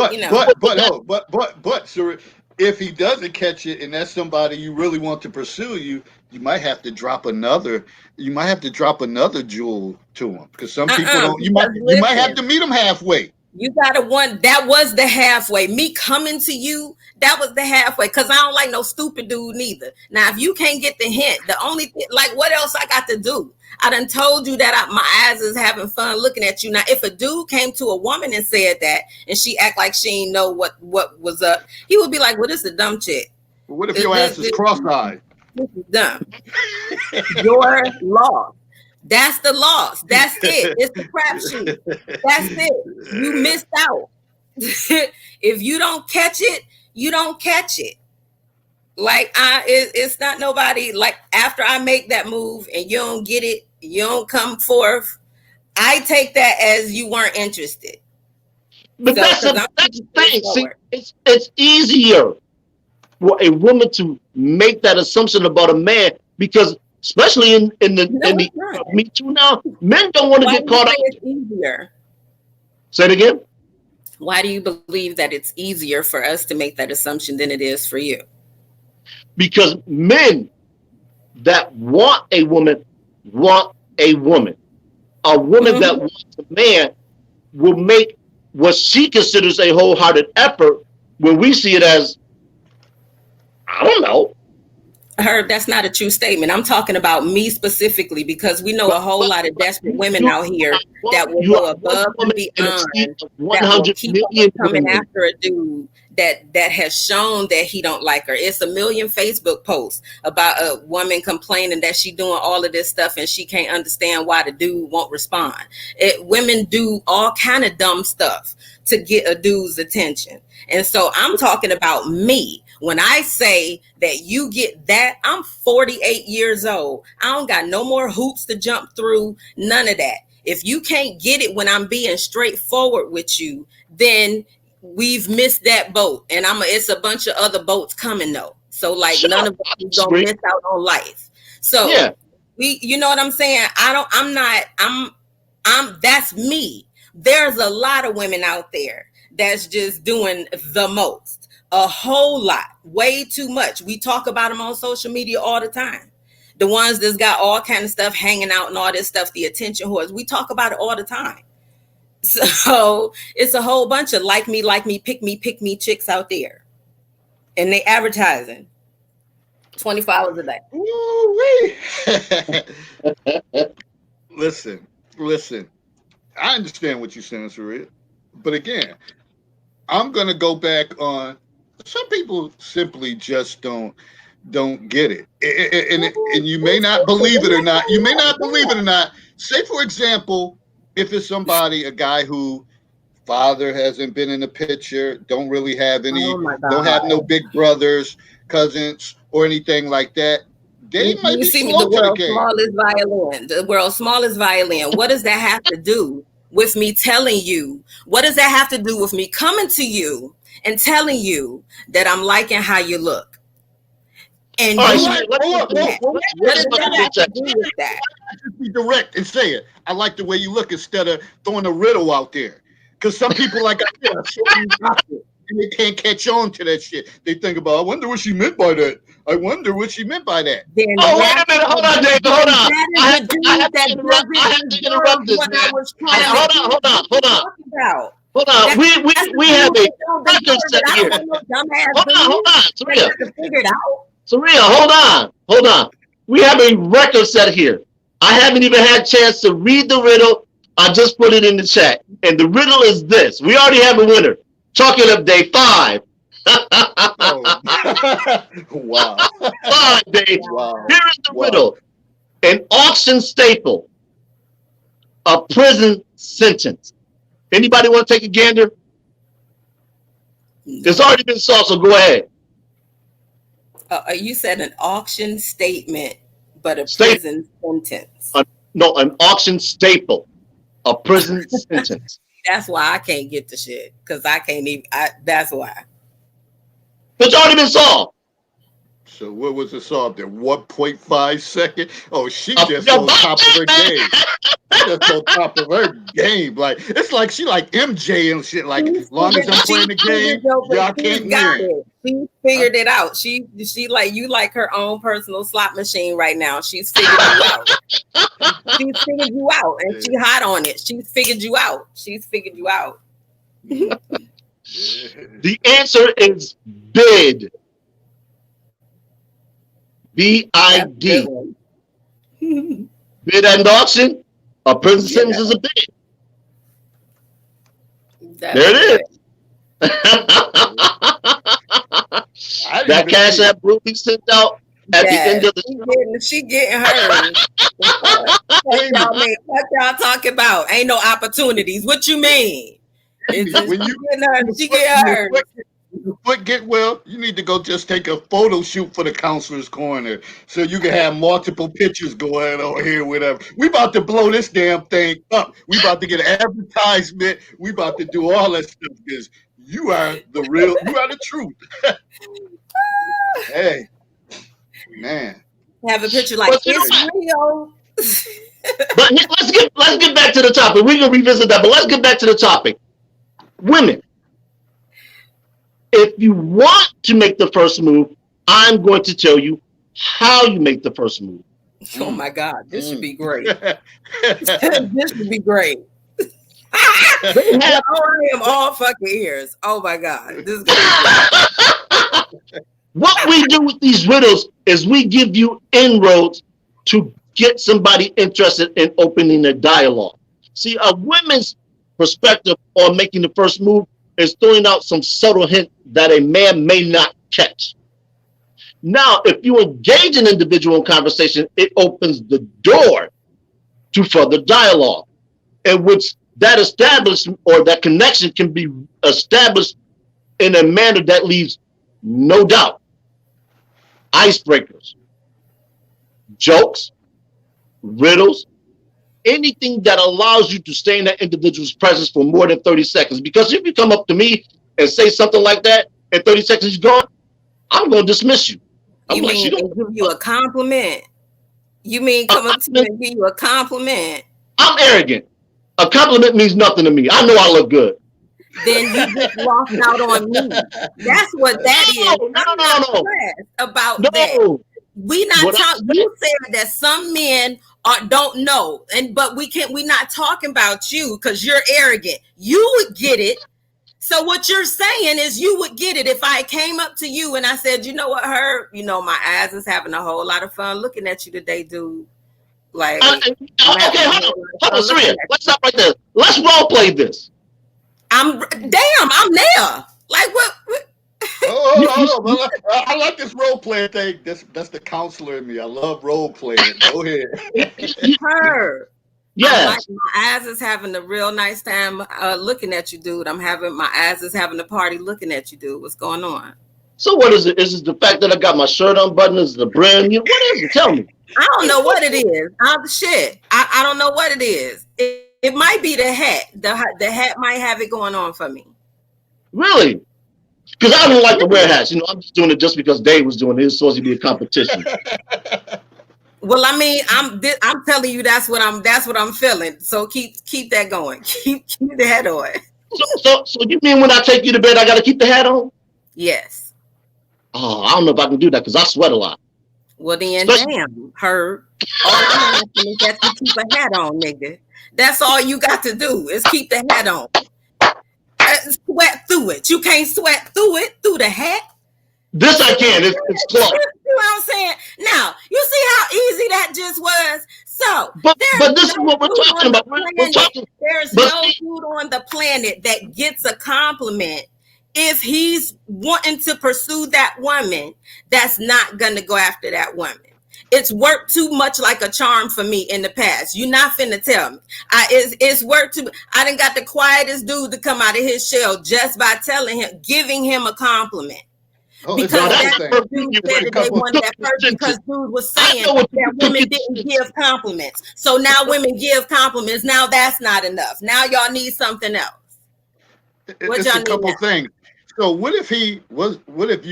[SPEAKER 1] but sir, if he doesn't catch it and that's somebody you really want to pursue, you might have to drop another. You might have to drop another jewel to him because some people don't. You might have to meet him halfway.
[SPEAKER 3] You got that was the halfway. Me coming to you, that was the halfway. Cause I don't like no stupid dude neither. Now, if you can't get the hint, the only thing, like what else I got to do? I done told you that my eyes is having fun looking at you. Now, if a dude came to a woman and said that, and she act like she ain't know what was up, he would be like, well, this is a dumb chick.
[SPEAKER 1] But what if your ass is cross-eyed?
[SPEAKER 3] This is dumb. Your loss. That's the loss. That's it. It's the crapshoot. That's it. You missed out. If you don't catch it, you don't catch it. Like it's not nobody. Like after I make that move and you don't get it, you don't come forth. I take that as you weren't interested.
[SPEAKER 2] But that's the thing. See, it's easier for a woman to make that assumption about a man because. Especially in the Me Too now, men don't want to get caught up.
[SPEAKER 3] It's easier.
[SPEAKER 2] Say it again.
[SPEAKER 3] Why do you believe that it's easier for us to make that assumption than it is for you?
[SPEAKER 2] Because men that want a woman want a woman. A woman that wants a man will make what she considers a wholehearted effort when we see it as, I don't know.
[SPEAKER 3] Herb, that's not a true statement. I'm talking about me specifically because we know a whole lot of desperate women out here that will go above and beyond, that will keep coming after a dude that has shown that he don't like her. It's a million Facebook posts about a woman complaining that she doing all of this stuff and she can't understand why the dude won't respond. Women do all kind of dumb stuff to get a dude's attention. And so I'm talking about me. When I say that you get that, I'm 48 years old. I don't got no more hoops to jump through, none of that. If you can't get it when I'm being straightforward with you, then we've missed that boat. And it's a bunch of other boats coming though. So like none of us is gonna miss out on life. So you know what I'm saying? That's me. There's a lot of women out there that's just doing the most. A whole lot, way too much. We talk about them on social media all the time. The ones that's got all kind of stuff hanging out and all this stuff, the attention whores. We talk about it all the time. So it's a whole bunch of like me, pick me chicks out there. And they advertising 24 hours a day.
[SPEAKER 1] Listen. I understand what you're saying, Saria. But again, I'm gonna go back on. Some people simply just don't get it, and you may not believe it or not. You may not believe it or not. Say, for example, if it's somebody, a guy who father hasn't been in the picture, don't really have any,
[SPEAKER 3] Oh my
[SPEAKER 1] don't have no
[SPEAKER 3] God.
[SPEAKER 1] big brothers, cousins, or anything like that. They might
[SPEAKER 3] You
[SPEAKER 1] be
[SPEAKER 3] see me,
[SPEAKER 1] slow
[SPEAKER 3] the
[SPEAKER 1] to the
[SPEAKER 3] world's
[SPEAKER 1] game.
[SPEAKER 3] smallest violin. The world's smallest violin. What does that have to do with me telling you? What does that have to do with me coming to you and telling you that I'm liking how you look? And
[SPEAKER 2] All right,
[SPEAKER 3] you
[SPEAKER 2] so
[SPEAKER 1] Right.
[SPEAKER 2] let's
[SPEAKER 1] Hold
[SPEAKER 2] put
[SPEAKER 1] up.
[SPEAKER 2] this.
[SPEAKER 1] Well,
[SPEAKER 3] that.
[SPEAKER 1] let me
[SPEAKER 3] What
[SPEAKER 1] get
[SPEAKER 3] does
[SPEAKER 2] Let's
[SPEAKER 1] into
[SPEAKER 2] put
[SPEAKER 3] that
[SPEAKER 2] this in
[SPEAKER 3] have
[SPEAKER 1] this.
[SPEAKER 3] to
[SPEAKER 2] check.
[SPEAKER 3] do with that?
[SPEAKER 1] Just be direct and say it. I like the way you look instead of throwing a riddle out there. Because some people, like I said, are so indoctrinated and they can't catch on to that shit. They think about, I wonder what she meant by that. I wonder what she meant by that.
[SPEAKER 3] Then
[SPEAKER 2] Oh, wait
[SPEAKER 3] that,
[SPEAKER 2] a minute. Hold on, David. Hold
[SPEAKER 3] then
[SPEAKER 2] on.
[SPEAKER 3] that
[SPEAKER 2] I
[SPEAKER 3] is
[SPEAKER 2] have
[SPEAKER 3] a
[SPEAKER 2] to, I have
[SPEAKER 3] dude
[SPEAKER 2] to
[SPEAKER 3] that
[SPEAKER 2] interrupt. I
[SPEAKER 3] doesn't
[SPEAKER 2] have to interrupt
[SPEAKER 3] deserve
[SPEAKER 2] this,
[SPEAKER 3] what I
[SPEAKER 2] man.
[SPEAKER 3] was
[SPEAKER 2] Hold
[SPEAKER 3] trying
[SPEAKER 2] on,
[SPEAKER 3] to
[SPEAKER 2] hold on,
[SPEAKER 3] get.
[SPEAKER 2] hold on,
[SPEAKER 3] What
[SPEAKER 2] hold
[SPEAKER 3] you
[SPEAKER 2] on.
[SPEAKER 3] talking about?
[SPEAKER 2] Hold on.
[SPEAKER 3] That, that's a
[SPEAKER 2] We have
[SPEAKER 3] dude
[SPEAKER 2] a
[SPEAKER 3] that don't
[SPEAKER 2] record
[SPEAKER 3] deserve it.
[SPEAKER 2] set
[SPEAKER 3] I don't
[SPEAKER 2] here.
[SPEAKER 3] want no dumbass
[SPEAKER 2] Hold
[SPEAKER 3] dude
[SPEAKER 2] on,
[SPEAKER 3] that
[SPEAKER 2] Saria.
[SPEAKER 3] got to figure it out.
[SPEAKER 2] Saria, hold on. We have a record set here. I haven't even had a chance to read the riddle. I just put it in the chat. And the riddle is this. We already have a winner. Chalk it up, day 5.
[SPEAKER 1] Oh, wow.
[SPEAKER 2] 5, Dave.
[SPEAKER 1] Wow.
[SPEAKER 2] Here is the
[SPEAKER 1] Wow.
[SPEAKER 2] riddle. An auction staple, a prison sentence. Anybody want to take a gander? It's
[SPEAKER 3] No.
[SPEAKER 2] already been solved, so go ahead.
[SPEAKER 3] You said an auction statement, but a
[SPEAKER 2] Staple.
[SPEAKER 3] prison sentence.
[SPEAKER 2] No, an auction staple, a prison sentence.
[SPEAKER 3] That's why I can't get the shit because I can't even. That's why.
[SPEAKER 2] It's already been solved.
[SPEAKER 1] So what was it solved in 1.5 seconds? Oh, she just
[SPEAKER 2] Yo,
[SPEAKER 1] on
[SPEAKER 2] that's
[SPEAKER 1] top of
[SPEAKER 2] it,
[SPEAKER 1] her game.
[SPEAKER 2] man.
[SPEAKER 1] She just on top of her game. Like it's like she like MJ and shit. Like as long as I'm
[SPEAKER 3] She
[SPEAKER 1] playing the
[SPEAKER 3] figured
[SPEAKER 1] game,
[SPEAKER 3] your,
[SPEAKER 1] y'all
[SPEAKER 3] she's
[SPEAKER 1] can't
[SPEAKER 3] got
[SPEAKER 1] win.
[SPEAKER 3] it. She figured it out. She like you like her own personal slot machine right now. She's figured you out. She's figured you out, and
[SPEAKER 1] Yeah.
[SPEAKER 3] she hot on it. She's figured you out. She's figured you out.
[SPEAKER 1] Yeah.
[SPEAKER 2] The answer is bid.
[SPEAKER 3] That's a good
[SPEAKER 2] BID.
[SPEAKER 3] one.
[SPEAKER 2] Bid and auction. A prison
[SPEAKER 3] Yeah,
[SPEAKER 2] sentence is a bid.
[SPEAKER 3] that's
[SPEAKER 2] There it
[SPEAKER 3] good.
[SPEAKER 2] is.
[SPEAKER 1] I didn't
[SPEAKER 2] That
[SPEAKER 1] even
[SPEAKER 2] cash
[SPEAKER 1] see it.
[SPEAKER 2] app will be sent out at the
[SPEAKER 3] Yeah,
[SPEAKER 2] end of the
[SPEAKER 3] she getting hers. What
[SPEAKER 1] Amy,
[SPEAKER 3] y'all mean? What y'all talking about? Ain't no opportunities. What you mean? It's
[SPEAKER 1] Amy,
[SPEAKER 3] just
[SPEAKER 1] when
[SPEAKER 3] she
[SPEAKER 1] you
[SPEAKER 3] getting her.
[SPEAKER 1] when
[SPEAKER 3] She
[SPEAKER 1] your
[SPEAKER 3] getting hers.
[SPEAKER 1] foot get well, you need to go just take a photo shoot for the counselor's corner so you can have multiple pictures going on here, whatever. We about to blow this damn thing up. We about to get an advertisement. We about to do all that stuff because you are the real, you are the truth. Hey, man.
[SPEAKER 3] Have a picture like
[SPEAKER 2] But you know
[SPEAKER 3] it's
[SPEAKER 1] Hey,
[SPEAKER 2] what?
[SPEAKER 3] real.
[SPEAKER 2] But let's get back to the topic. We can revisit that, but let's get back to the topic. Women, if you want to make the first move, I'm going to tell you how you make the first move.
[SPEAKER 3] Oh
[SPEAKER 1] mm,
[SPEAKER 3] my God, this should
[SPEAKER 1] mm.
[SPEAKER 3] be great. This would be great.
[SPEAKER 2] They
[SPEAKER 3] Well,
[SPEAKER 2] have
[SPEAKER 3] I am all fucking ears. Oh my God, this is gonna be great.
[SPEAKER 2] what we do with these riddles is we give you inroads to get somebody interested in opening a dialogue. See, a women's perspective on making the first move is throwing out some subtle hint that a man may not catch. Now, if you engage an individual in conversation, it opens the door to further dialogue, in which that establishment or that connection can be established in a manner that leaves no doubt. Icebreakers, jokes, riddles, anything that allows you to stay in that individual's presence for more than 30 seconds. Because if you come up to me and say something like that, in 30 seconds you're gone, I'm going to dismiss you. I'm
[SPEAKER 3] You
[SPEAKER 2] like, she
[SPEAKER 3] mean
[SPEAKER 2] don't.
[SPEAKER 3] and give you a compliment? You mean come up to you and give you a compliment?
[SPEAKER 2] I'm arrogant. A compliment means nothing to me. I know I look good.
[SPEAKER 3] Then you just lost out on me. That's what that is.
[SPEAKER 2] No, no,
[SPEAKER 3] I'm
[SPEAKER 2] no,
[SPEAKER 3] not
[SPEAKER 2] no,
[SPEAKER 3] stressed about that.
[SPEAKER 2] no.
[SPEAKER 3] We not
[SPEAKER 2] What I'm
[SPEAKER 3] talking.
[SPEAKER 2] saying,
[SPEAKER 3] You said that some men don't know, and but we can't. We not talking about you because you're arrogant. You would get it. So what you're saying is you would get it if I came up to you and I said, you know what, Herb? You know my eyes is having a whole lot of fun looking at you today, dude. Like,
[SPEAKER 2] okay, hold on, Serena. Let's stop right there. Let's role play this.
[SPEAKER 3] I'm there. Like, what?
[SPEAKER 1] Hold on. I like this role playing thing. That's the counselor in me. I love role playing. Go ahead.
[SPEAKER 3] Her.
[SPEAKER 2] Yes.
[SPEAKER 3] My eyes is having a real nice time looking at you, dude. My eyes is having a party looking at you, dude. What's going on?
[SPEAKER 2] So what is it? Is it the fact that I got my shirt unbuttoned? Is it the brand new? What is it? Tell me.
[SPEAKER 3] I don't know what it is. I don't know what it is. It might be the hat. The hat might have it going on for me.
[SPEAKER 2] Really? Because I don't like to wear hats. I'm just doing it just because Dave was doing it. It's supposed to be a competition.
[SPEAKER 3] Well, I mean, I'm telling you that's what I'm feeling. So keep that going. Keep the hat on.
[SPEAKER 2] So you mean when I take you to bed, I got to keep the hat on?
[SPEAKER 3] Yes.
[SPEAKER 2] Oh, I don't know if I can do that because I sweat a lot.
[SPEAKER 3] Well, then, damn, Herb. All I'm asking is that you keep a hat on, nigga. That's all you got to do is keep the hat on. Sweat through it. You can't sweat through the hat.
[SPEAKER 2] This I can. It's close.
[SPEAKER 3] You know what I'm saying? Now, you see how easy that just was? So,
[SPEAKER 2] but this is what we're talking about.
[SPEAKER 3] There's no dude on the planet that gets a compliment if he's wanting to pursue that woman that's not going to go after that woman. It's worked too much like a charm for me in the past. You're not finna tell me. It's worked too. I done got the quietest dude to come out of his shell just by giving him a compliment. Because dude was saying that women didn't give compliments. So now women give compliments. Now that's not enough. Now y'all need something else.
[SPEAKER 1] It's a couple things. So what if you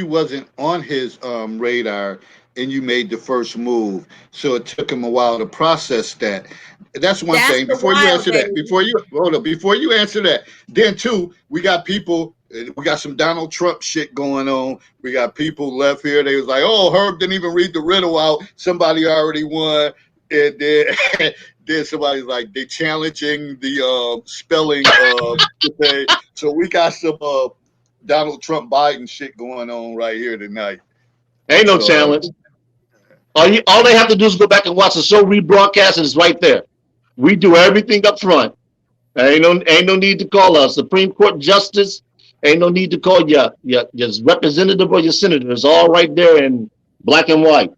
[SPEAKER 1] wasn't on his radar and you made the first move? So it took him a while to process that. That's one thing. Before you answer that, before you answer that, then too, we got some Donald Trump shit going on. We got people left here. They was like, oh, Herb didn't even read the riddle out. Somebody already won. And then somebody's like, they challenging the spelling today. So we got some Donald Trump Biden shit going on right here tonight.
[SPEAKER 2] Ain't no challenge. All they have to do is go back and watch the show rebroadcast, and it's right there. We do everything up front. Ain't no need to call a Supreme Court justice. Ain't no need to call your representative or your senator. It's all right there in black and white.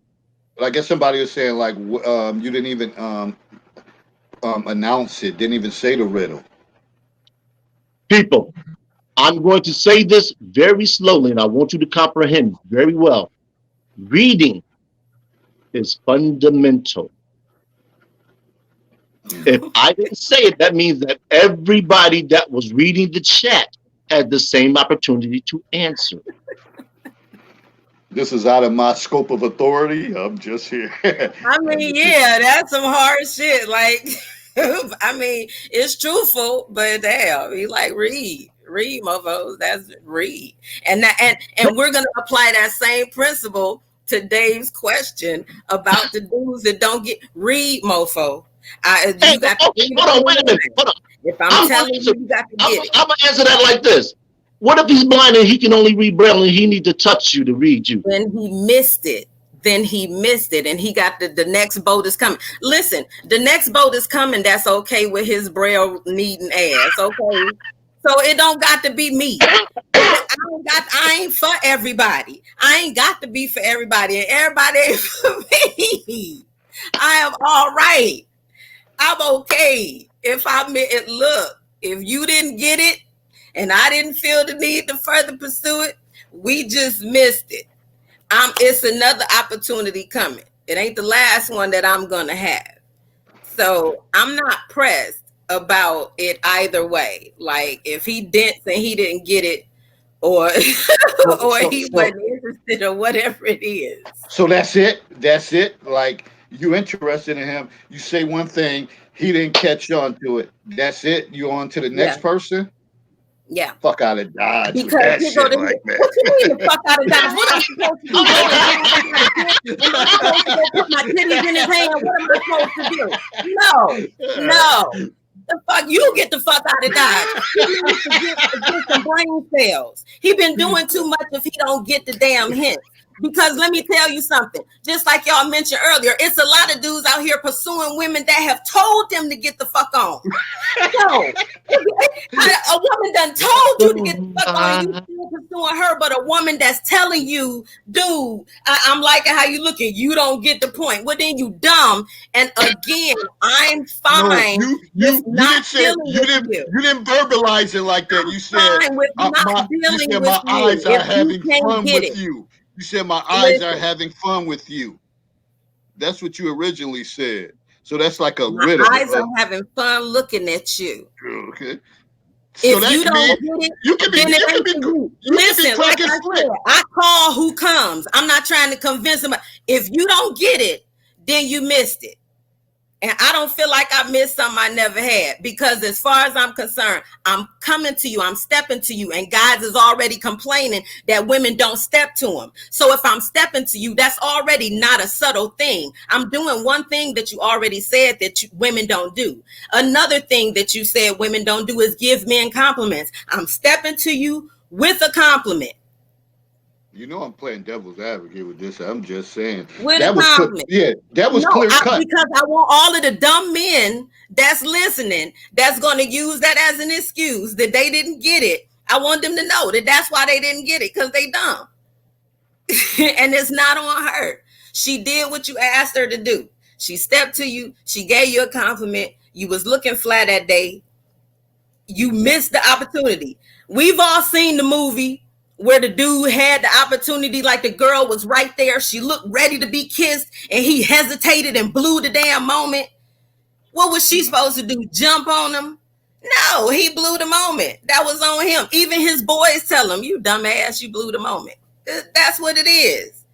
[SPEAKER 1] But I guess somebody was saying like you didn't even announce it. Didn't even say the riddle.
[SPEAKER 2] People, I'm going to say this very slowly, and I want you to comprehend very well. Reading is fundamental. If I didn't say it, that means that everybody that was reading the chat had the same opportunity to answer.
[SPEAKER 1] This is out of my scope of authority. I'm just here.
[SPEAKER 3] I mean, yeah, that's some hard shit. Like, I mean, it's truthful, but damn, he like read, mofos. That's read, and we're gonna apply that same principle to Dave's question about the dudes that don't get read, mofo.
[SPEAKER 2] Hold on, wait a minute. Hold on.
[SPEAKER 3] If I'm telling you, you got to get it.
[SPEAKER 2] I'm gonna answer that like this. What if he's blind and he can only read Braille and he need to touch you to read you?
[SPEAKER 3] Then he missed it, and he got the next boat is coming. Listen, the next boat is coming. That's okay with his Braille needing ass. Okay, so it don't got to be me. I ain't for everybody. I ain't got to be for everybody, and everybody ain't for me. I am all right. I'm okay. If you didn't get it and I didn't feel the need to further pursue it, we just missed it. It's another opportunity coming. It ain't the last one that I'm going to have. So I'm not pressed about it either way. Like if he dents and he didn't get it, or he wasn't interested, or whatever it is.
[SPEAKER 1] So that's it. Like you interested in him. You say one thing, he didn't catch on to it. That's it. You on to the next person?
[SPEAKER 3] Yeah.
[SPEAKER 1] Fuck out of Dodge.
[SPEAKER 3] Because
[SPEAKER 1] that shit like that.
[SPEAKER 3] What you mean the fuck out of Dodge? What am I supposed to do? Am I supposed to go put my titties in his hand? What am I supposed to do? No. The fuck, you get the fuck out of Dodge. He needs to get some brain cells. He been doing too much if he don't get the damn hint. Because let me tell you something. Just like y'all mentioned earlier, it's a lot of dudes out here pursuing women that have told them to get the fuck on. No, a woman done told you to get the fuck on, you still pursuing her, but a woman that's telling you, dude, I'm liking how you looking, you don't get the point. Well, then you dumb. And again, I'm fine.
[SPEAKER 1] No, you didn't verbalize it like that. You said my eyes are having fun with you. You said my eyes are having fun with you. That's what you originally said. So that's like a riddle.
[SPEAKER 3] My eyes are having fun looking at you.
[SPEAKER 1] Okay.
[SPEAKER 3] So if you don't get it,
[SPEAKER 1] you can be
[SPEAKER 3] listen, like I said, I call who comes. I'm not trying to convince them. If you don't get it, then you missed it. And I don't feel like I missed something I never had, because as far as I'm concerned, I'm coming to you, I'm stepping to you, and guys is already complaining that women don't step to them. So if I'm stepping to you, that's already not a subtle thing. I'm doing one thing that you already said that women don't do. Another thing that you said women don't do is give men compliments. I'm stepping to you with a compliment.
[SPEAKER 1] You know I'm playing devil's advocate with this. I'm just saying
[SPEAKER 3] that was
[SPEAKER 1] clear cut.
[SPEAKER 3] Because I want all of the dumb men that's listening, that's going to use that as an excuse that they didn't get it. I want them to know that that's why they didn't get it, because they dumb. And it's not on her. She did what you asked her to do. She stepped to you. She gave you a compliment. You was looking flat that day. You missed the opportunity. We've all seen the movie where the dude had the opportunity, like the girl was right there. She looked ready to be kissed and he hesitated and blew the damn moment. What was she supposed to do? Jump on him? No, he blew the moment. That was on him. Even his boys tell him, you dumbass, you blew the moment. That's what it is.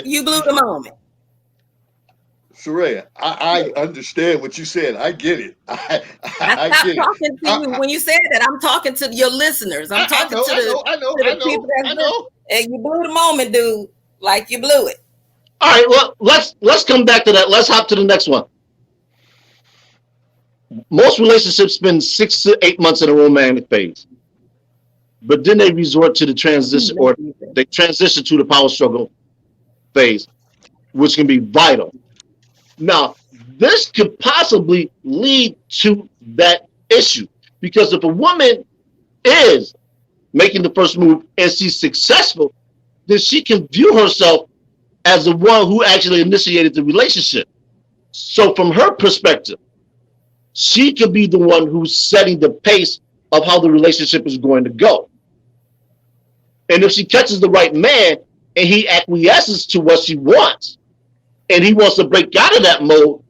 [SPEAKER 3] You blew the moment.
[SPEAKER 1] Soraya, I understand what you said. I get it. I
[SPEAKER 3] get talking to you when you said that. I'm talking to your listeners. I'm talking to the people that know. And you blew the moment, dude. Like you blew it.
[SPEAKER 2] All right. Well, let's come back to that. Let's hop to the next one. Most relationships spend 6 to 8 months in a romantic phase, but then they resort to the transition, or they transition to the power struggle phase, which can be vital. Now, this could possibly lead to that issue, because if a woman is making the first move and she's successful, then she can view herself as the one who actually initiated the relationship. So from her perspective, she could be the one who's setting the pace of how the relationship is going to go. And if she catches the right man and he acquiesces to what she wants, and he wants to break out of that mode,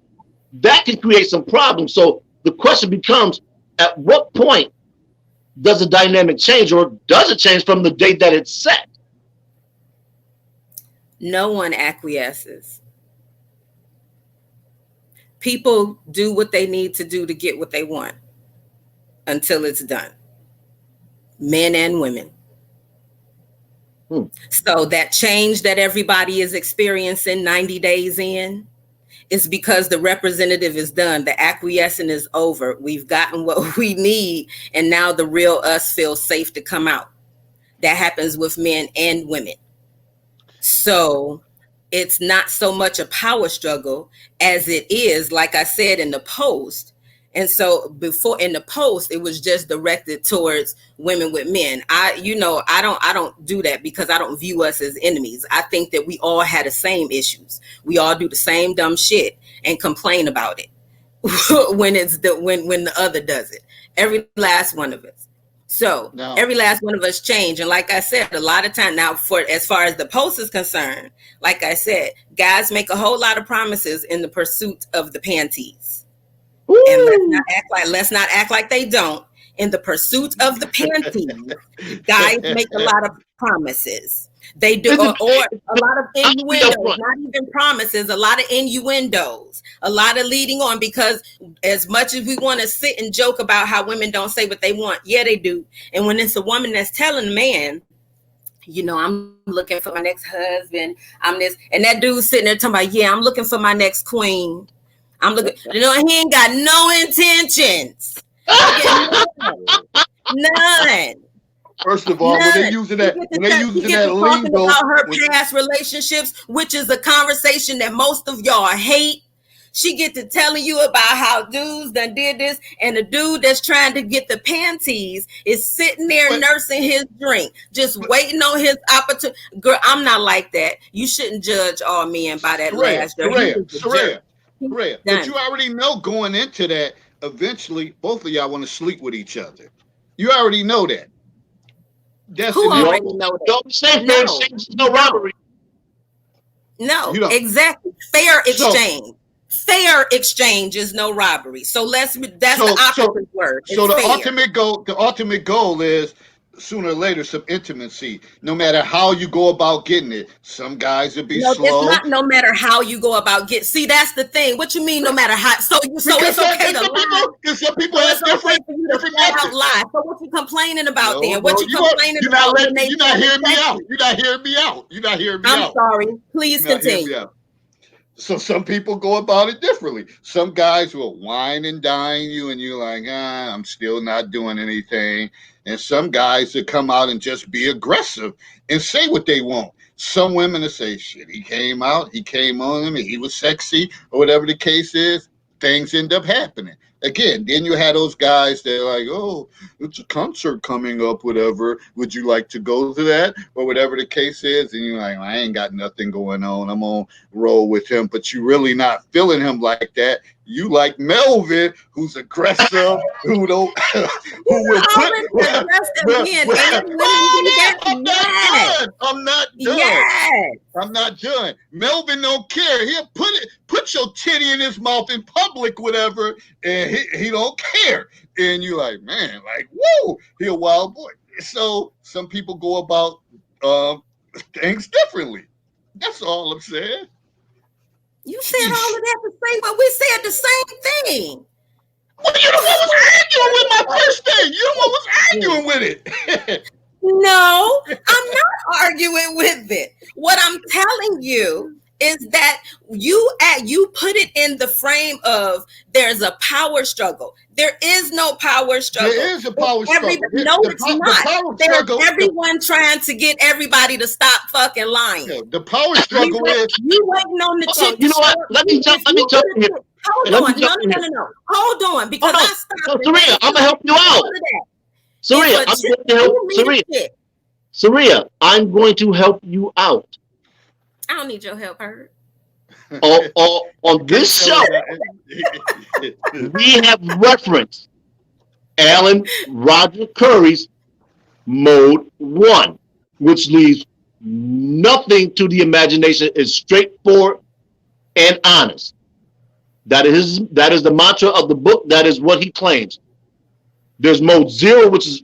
[SPEAKER 2] that can create some problems. So the question becomes, at what point does the dynamic change, or does it change from the date that it's set?
[SPEAKER 3] No one acquiesces. People do what they need to do to get what they want until it's done. Men and women. So that change that everybody is experiencing 90 days in is because the representative is done. The acquiescence is over. We've gotten what we need. And now the real us feels safe to come out. That happens with men and women. So it's not so much a power struggle as it is, like I said in the post. And so before in the post, it was just directed towards women with men. I don't do that because I don't view us as enemies. I think that we all had the same issues. We all do the same dumb shit and complain about it when the other does it. Every last one of us. So every last one of us change. And like I said, a lot of time now, for as far as the post is concerned, like I said, guys make a whole lot of promises in the pursuit of the panties. Ooh. And let's not act like they don't. In the pursuit of the panties, guys make a lot of promises. They do, or a lot of innuendos, not even promises, a lot of innuendos, a lot of leading on, because as much as we want to sit and joke about how women don't say what they want, yeah, they do. And when it's a woman that's telling a man, I'm looking for my next husband, I'm this, and that dude's sitting there talking about, yeah, I'm looking for my next queen. I'm looking, he ain't got no intentions. None.
[SPEAKER 1] First of all,
[SPEAKER 3] None. She
[SPEAKER 1] using
[SPEAKER 3] get
[SPEAKER 1] that
[SPEAKER 3] to talking
[SPEAKER 1] lingo,
[SPEAKER 3] about her
[SPEAKER 1] when
[SPEAKER 3] past relationships, which is a conversation that most of y'all hate. She get to telling you about how dudes done did this, and the dude that's trying to get the panties is sitting there
[SPEAKER 1] but,
[SPEAKER 3] nursing his drink, just
[SPEAKER 1] but
[SPEAKER 3] waiting on his opportunity. Girl, I'm not like that. You shouldn't judge all men by that last girl. He was a jerk. He's
[SPEAKER 1] But
[SPEAKER 3] done.
[SPEAKER 1] you already know going into that, eventually both of y'all want to sleep with each other. You already know that. That's
[SPEAKER 3] Who
[SPEAKER 2] You
[SPEAKER 3] already
[SPEAKER 1] inevitable.
[SPEAKER 3] know that?
[SPEAKER 2] don't say fair
[SPEAKER 3] No,
[SPEAKER 2] exchange is
[SPEAKER 3] you
[SPEAKER 2] no
[SPEAKER 3] don't.
[SPEAKER 2] robbery.
[SPEAKER 3] No,
[SPEAKER 1] You don't.
[SPEAKER 3] exactly. Fair
[SPEAKER 1] So
[SPEAKER 3] exchange. Fair exchange is no robbery. So that's the
[SPEAKER 1] so so
[SPEAKER 3] opposite word.
[SPEAKER 1] so
[SPEAKER 3] It's fair.
[SPEAKER 1] the ultimate goal is sooner or later some intimacy. No matter how you go about getting it. Some guys will be
[SPEAKER 3] No, it's
[SPEAKER 1] slow.
[SPEAKER 3] not no matter how you go about get. See, that's the thing. What you mean no matter how? So
[SPEAKER 1] Because
[SPEAKER 3] it's okay to lie.
[SPEAKER 1] some people
[SPEAKER 3] So
[SPEAKER 1] have
[SPEAKER 3] it's okay for you to
[SPEAKER 1] different
[SPEAKER 3] flat out
[SPEAKER 1] methods.
[SPEAKER 3] lie. So what you complaining about
[SPEAKER 1] No,
[SPEAKER 3] then?
[SPEAKER 1] no,
[SPEAKER 3] What you complaining about when they
[SPEAKER 1] you're not
[SPEAKER 3] trying to
[SPEAKER 1] hearing me
[SPEAKER 3] sex
[SPEAKER 1] out.
[SPEAKER 3] you?
[SPEAKER 1] You're not hearing me out. You're not hearing me
[SPEAKER 3] I'm
[SPEAKER 1] out.
[SPEAKER 3] sorry. Please
[SPEAKER 1] You're not hearing me
[SPEAKER 3] continue.
[SPEAKER 1] out. So some people go about it differently. Some guys will wine and dine you, and you're like, I'm still not doing anything. And some guys that come out and just be aggressive and say what they want. Some women will say, shit, he came out, he came on him, and he was sexy, or whatever the case is. Things end up happening. Again, then you had those guys that are like, oh, it's a concert coming up, whatever. Would you like to go to that? Or whatever the case is. And you're like, I ain't got nothing going on. I'm on roll with him, but you really not feeling him like that. You like Melvin, who's aggressive, who don't, who
[SPEAKER 3] You
[SPEAKER 1] will put.
[SPEAKER 3] already addressed them
[SPEAKER 1] Well,
[SPEAKER 3] then.
[SPEAKER 1] well,
[SPEAKER 3] And women do that.
[SPEAKER 1] I'm not
[SPEAKER 3] Yes.
[SPEAKER 1] done. I'm not done.
[SPEAKER 3] Yes.
[SPEAKER 1] I'm not done. Melvin don't care. He'll put your titty in his mouth in public, whatever, and he don't care. And you're like, man, like, whoa, he a wild boy. So some people go about um, things differently. That's all I'm saying.
[SPEAKER 3] You said all
[SPEAKER 1] Sheesh.
[SPEAKER 3] of that the same, but we said the same thing.
[SPEAKER 1] Well, you the one was arguing with my first thing. You the one was arguing with it.
[SPEAKER 3] No, I'm not arguing with it. What I'm telling you is that you put it in the frame of there's a power struggle. There is no power struggle.
[SPEAKER 1] There is a power struggle.
[SPEAKER 3] No, it's
[SPEAKER 1] The
[SPEAKER 3] not.
[SPEAKER 1] power
[SPEAKER 3] There's
[SPEAKER 1] struggle.
[SPEAKER 3] everyone trying to get everybody to stop fucking lying.
[SPEAKER 1] The power struggle is.
[SPEAKER 3] You waiting on the chick
[SPEAKER 2] You
[SPEAKER 3] to
[SPEAKER 2] know what?
[SPEAKER 3] show up.
[SPEAKER 2] Let me jump in here.
[SPEAKER 3] Hold
[SPEAKER 2] Let me
[SPEAKER 3] on.
[SPEAKER 2] jump in here.
[SPEAKER 3] No. Hold on, because
[SPEAKER 2] no.
[SPEAKER 3] I stopped.
[SPEAKER 2] No, Saria, I'm gonna help you out. Saria, I'm going to help Saria. Saria, I'm going to help you out.
[SPEAKER 3] I don't need your help, Herb.
[SPEAKER 2] On this show, we have referenced Alan Roger Curry's Mode 1, which leaves nothing to the imagination. It's straightforward and honest. That is the mantra of the book. That is what he claims. There's Mode 0, which is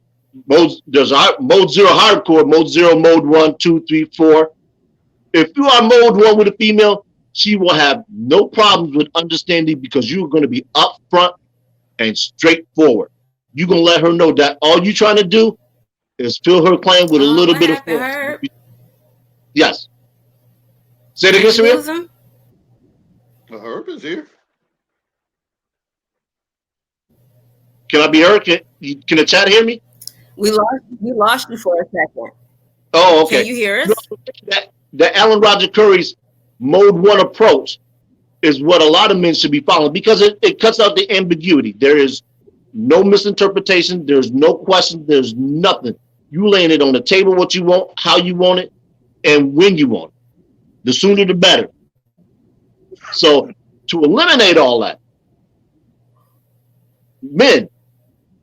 [SPEAKER 2] there's Mode 0 hardcore, Mode 0, Mode 1, 2, 3, 4. If you are Mode 1 with a female, she will have no problems with understanding because you're going to be upfront and straightforward. You're going to let her know that all you're trying to do is fill her claim with a little bit of force. Yes. Say it again, Saria.
[SPEAKER 1] Herb is here.
[SPEAKER 2] Can I be heard? Can the chat hear me?
[SPEAKER 3] We lost you for a second.
[SPEAKER 2] Oh, okay.
[SPEAKER 3] Can you hear us?
[SPEAKER 2] That Alan Roger Curry's Mode 1 approach is what a lot of men should be following because it cuts out the ambiguity. There is no misinterpretation. There's no question. There's nothing. You laying it on the table what you want, how you want it, and when you want it. The sooner the better. So to eliminate all that, men,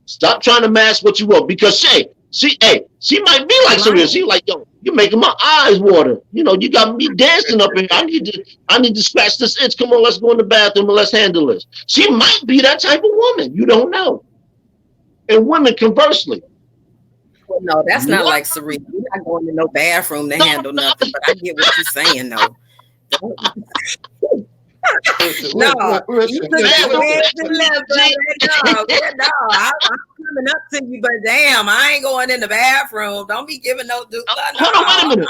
[SPEAKER 2] stop trying to mask what you want because she might be like Saria. She like, yo, you're making my eyes water. You know, you got me dancing up here. I need to scratch this itch. Come on, let's go in the bathroom and let's handle this. She might be that type of woman. You don't know. And women, conversely.
[SPEAKER 3] Well, no, that's not like Saria. You're not going to no bathroom to handle nothing. But I get what you're saying, though. No, I'm coming up to you, but damn, I ain't going in the bathroom. Don't be giving no.
[SPEAKER 2] Hold on, wait a minute.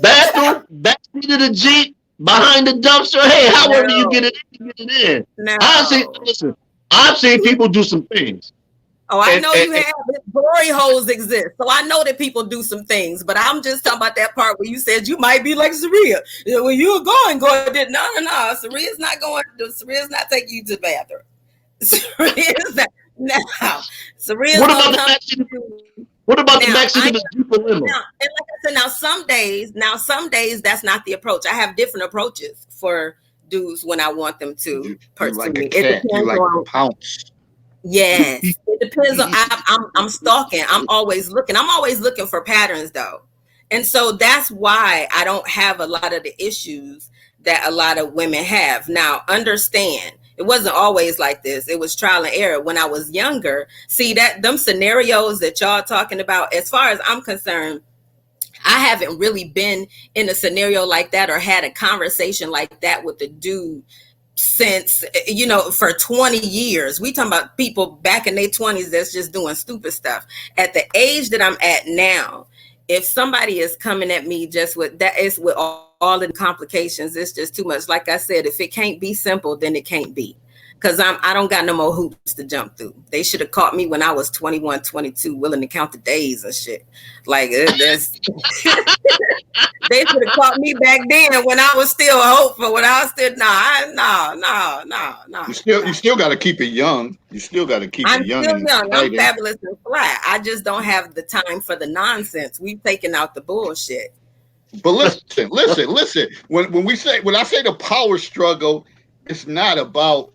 [SPEAKER 2] Bathroom, backseat of the Jeep, behind the dumpster. Hey, however you get it in, you get it in.
[SPEAKER 3] No.
[SPEAKER 2] I've seen people do some things.
[SPEAKER 3] Oh, I know you have it. Glory holes exist. So I know that people do some things, but I'm just talking about that part where you said you might be like Saria. When you were going, no. Saria's not going. Saria's not taking you to the bathroom. Saria's not. No. Saria's
[SPEAKER 2] What
[SPEAKER 3] going
[SPEAKER 2] about
[SPEAKER 3] to
[SPEAKER 2] the
[SPEAKER 3] come
[SPEAKER 2] maxi?
[SPEAKER 3] to you.
[SPEAKER 2] What about the
[SPEAKER 3] Now,
[SPEAKER 2] maxi to the Jeep limo?
[SPEAKER 3] Now, and like I said, some days that's not the approach. I have different approaches for dudes when I want them to
[SPEAKER 1] You
[SPEAKER 3] pursue
[SPEAKER 1] like a
[SPEAKER 3] me. It
[SPEAKER 1] cat. You
[SPEAKER 3] depends
[SPEAKER 1] like to
[SPEAKER 3] on.
[SPEAKER 1] pounce.
[SPEAKER 3] Yes, it depends on. I'm stalking. I'm always looking. I'm always looking for patterns though, and so that's why I don't have a lot of the issues that a lot of women have. Now, understand, it wasn't always like this. It was trial and error when I was younger. See that them scenarios that y'all talking about. As far as I'm concerned, I haven't really been in a scenario like that or had a conversation like that with a dude since, for 20 years. We talking about people back in their 20s that's just doing stupid stuff. At the age that I'm at now, if somebody is coming at me just with that, is with all of the complications, it's just too much. Like I said, if it can't be simple, then it can't be. Because I don't got no more hoops to jump through. They should have caught me when I was 21, 22, willing to count the days and shit. Like, there's they should have caught me back then when I was still hopeful. When I was still no.
[SPEAKER 1] You still got to keep it young. You still got to keep
[SPEAKER 3] I'm
[SPEAKER 1] it young
[SPEAKER 3] still
[SPEAKER 1] and
[SPEAKER 3] young.
[SPEAKER 1] exciting.
[SPEAKER 3] I'm fabulous and flat. I just don't have the time for the nonsense. We've taken out the bullshit.
[SPEAKER 1] But listen. When I say the power struggle, it's not about.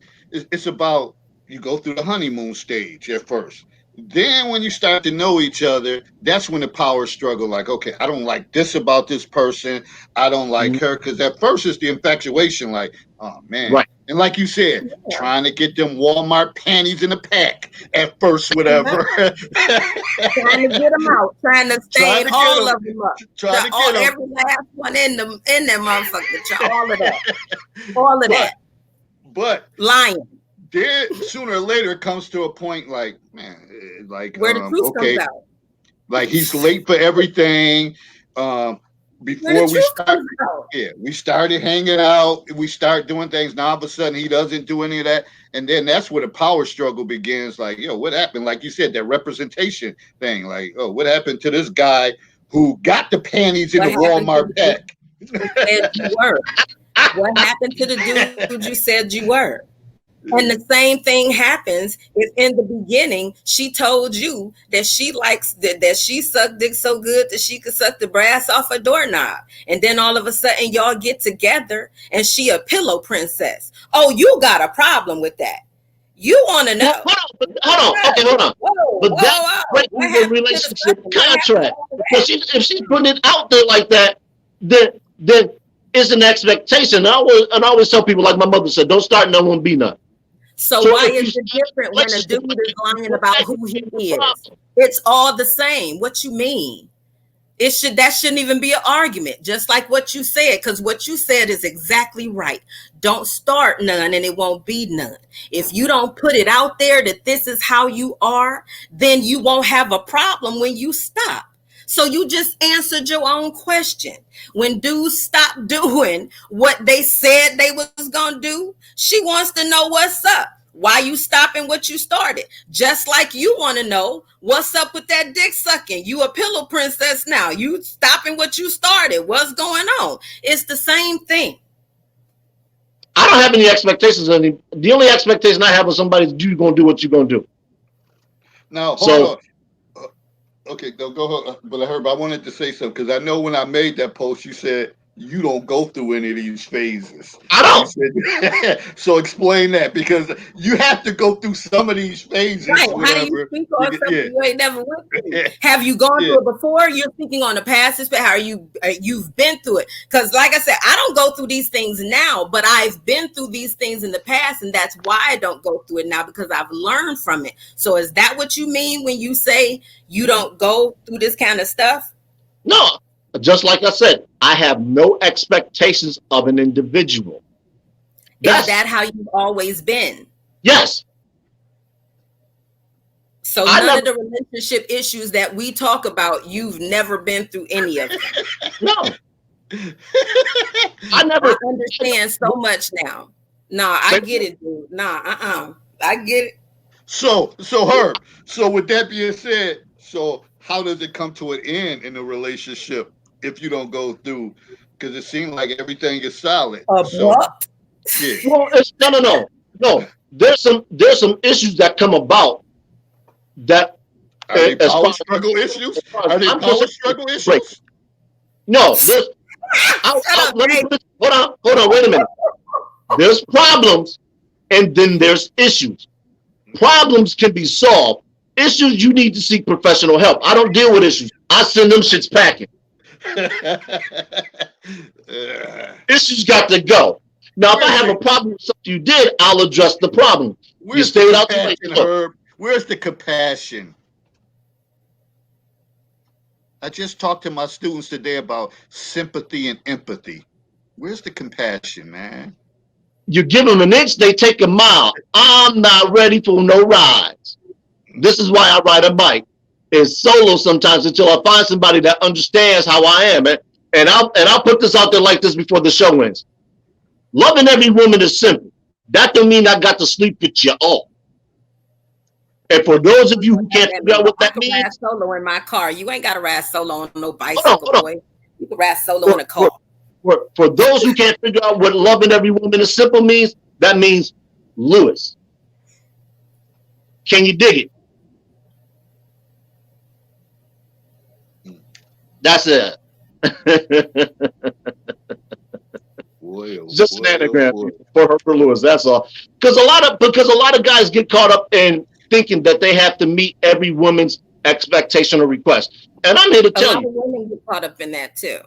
[SPEAKER 1] It's about you go through the honeymoon stage at first. Then when you start to know each other, that's when the power struggle. Like, okay, I don't like this about this person. I don't like her because at first it's the infatuation. Like, oh man.
[SPEAKER 2] Right.
[SPEAKER 1] And like you said,
[SPEAKER 3] Yeah.
[SPEAKER 1] trying to get them Walmart panties in a pack at first, whatever.
[SPEAKER 3] Trying to get them out, trying to stain all of them up.
[SPEAKER 1] Trying to get them.
[SPEAKER 3] Every last one in them motherfucker. All of that.
[SPEAKER 1] But
[SPEAKER 3] lying.
[SPEAKER 1] Then sooner or later it comes to a point like, man, like
[SPEAKER 3] where the truth comes out.
[SPEAKER 1] Like he's late for everything. Before we started hanging out, we start doing things. Now all of a sudden he doesn't do any of that, and then that's where the power struggle begins. Like, yo, what happened? Like you said, that representation thing. Like, oh, what happened to this guy who got the panties in the Walmart pack?
[SPEAKER 3] Said you were. What happened to the dude you said you were? And the same thing happens if in the beginning she told you that she likes that she sucked dick so good that she could suck the brass off a doorknob. And then all of a sudden y'all get together and she a pillow princess. Oh, you got a problem with that. You want to know.
[SPEAKER 2] Hold on. But that's breaking the relationship contract. Because if she's putting it out there like that, then it's an expectation. I always tell people, like my mother said, don't start none, won't be none.
[SPEAKER 3] So why is it different when a dude is lying about who he is? It's all the same. What you mean? That shouldn't even be an argument, just like what you said, because what you said is exactly right. Don't start none and it won't be none. If you don't put it out there that this is how you are, then you won't have a problem when you stop. So you just answered your own question. When dudes stop doing what they said they was going to do, she wants to know what's up. Why you stopping what you started? Just like you want to know what's up with that dick sucking. You a pillow princess now. You stopping what you started. What's going on? It's the same thing.
[SPEAKER 2] I don't have any expectations. The only expectation I have of somebody is you're going to do what you're going to do.
[SPEAKER 1] Now, hold on. Okay, go ahead. But Herb, I wanted to say something because I know when I made that post, you said you don't go through any of these phases.
[SPEAKER 2] I don't.
[SPEAKER 1] So explain that, because you have to go through some of these phases.
[SPEAKER 3] Right. How do you speak on something you ain't never went through? Have you gone through it before? You're speaking on the past. How are you've been through it? Because like I said, I don't go through these things now, but I've been through these things in the past, and that's why I don't go through it now, because I've learned from it. So is that what you mean when you say you don't go through this kind of stuff?
[SPEAKER 2] No. Just like I said, I have no expectations of an individual.
[SPEAKER 3] Is that how you've always been?
[SPEAKER 2] Yes.
[SPEAKER 3] So none of the relationship issues that we talk about, you've never been through any of them?
[SPEAKER 2] No.
[SPEAKER 3] I understand so much now. I get it, dude. I get it.
[SPEAKER 1] So Herb. So with that being said, so how does it come to an end in a relationship if you don't go through? Because it seems like everything is solid. So
[SPEAKER 3] Abrupt.
[SPEAKER 1] yeah,
[SPEAKER 2] Well, it's no. There's some issues that come about that
[SPEAKER 1] are they
[SPEAKER 2] as
[SPEAKER 1] power
[SPEAKER 2] far
[SPEAKER 1] struggle
[SPEAKER 2] as
[SPEAKER 1] issues?
[SPEAKER 2] far as
[SPEAKER 1] Are they
[SPEAKER 2] I'm
[SPEAKER 1] power
[SPEAKER 2] concerned,
[SPEAKER 1] struggle
[SPEAKER 2] break.
[SPEAKER 1] issues?
[SPEAKER 2] No, there's.
[SPEAKER 3] Shut up,
[SPEAKER 2] Let me
[SPEAKER 3] Jay.
[SPEAKER 2] put this. Hold on. Wait a minute. There's problems, and then there's issues. Problems can be solved. Issues, you need to seek professional help. I don't deal with issues. I send them shits packing. Issues got to go. Now, if I
[SPEAKER 1] Where's
[SPEAKER 2] have a
[SPEAKER 1] the
[SPEAKER 2] problem with something you did, I'll address the problem. You
[SPEAKER 1] where's the
[SPEAKER 2] stayed out too late.
[SPEAKER 1] compassion,
[SPEAKER 2] Look,
[SPEAKER 1] Herb? Where's the compassion? I just talked to my students today about sympathy and empathy. Where's the compassion, man?
[SPEAKER 2] you give them an inch, they take a mile. I'm not ready for no rides. This is why I ride a bike. It's solo sometimes until I find somebody that understands how I am. And I'll put this out there like this before the show ends. Loving every woman is simple. That don't mean I got to sleep with you all. And for those of you who can't figure out what
[SPEAKER 3] I
[SPEAKER 2] that
[SPEAKER 3] can ride
[SPEAKER 2] means,
[SPEAKER 3] solo in my car. You ain't got to ride solo on no bicycle,
[SPEAKER 2] hold on.
[SPEAKER 3] boy. You can ride solo in
[SPEAKER 2] For,
[SPEAKER 3] a
[SPEAKER 2] for,
[SPEAKER 3] car.
[SPEAKER 2] for those who can't figure out what loving every woman is simple means, that means Lewis. Can you dig it? That's it.
[SPEAKER 1] Boy, oh
[SPEAKER 2] Just an
[SPEAKER 1] boy, oh
[SPEAKER 2] anagram
[SPEAKER 1] boy.
[SPEAKER 2] for Herbert Lewis. That's all. Because a lot of guys get caught up in thinking that they have to meet every woman's expectation or request. And I'm here to
[SPEAKER 3] A
[SPEAKER 2] tell
[SPEAKER 3] lot of
[SPEAKER 2] you,
[SPEAKER 3] women get caught up in that too.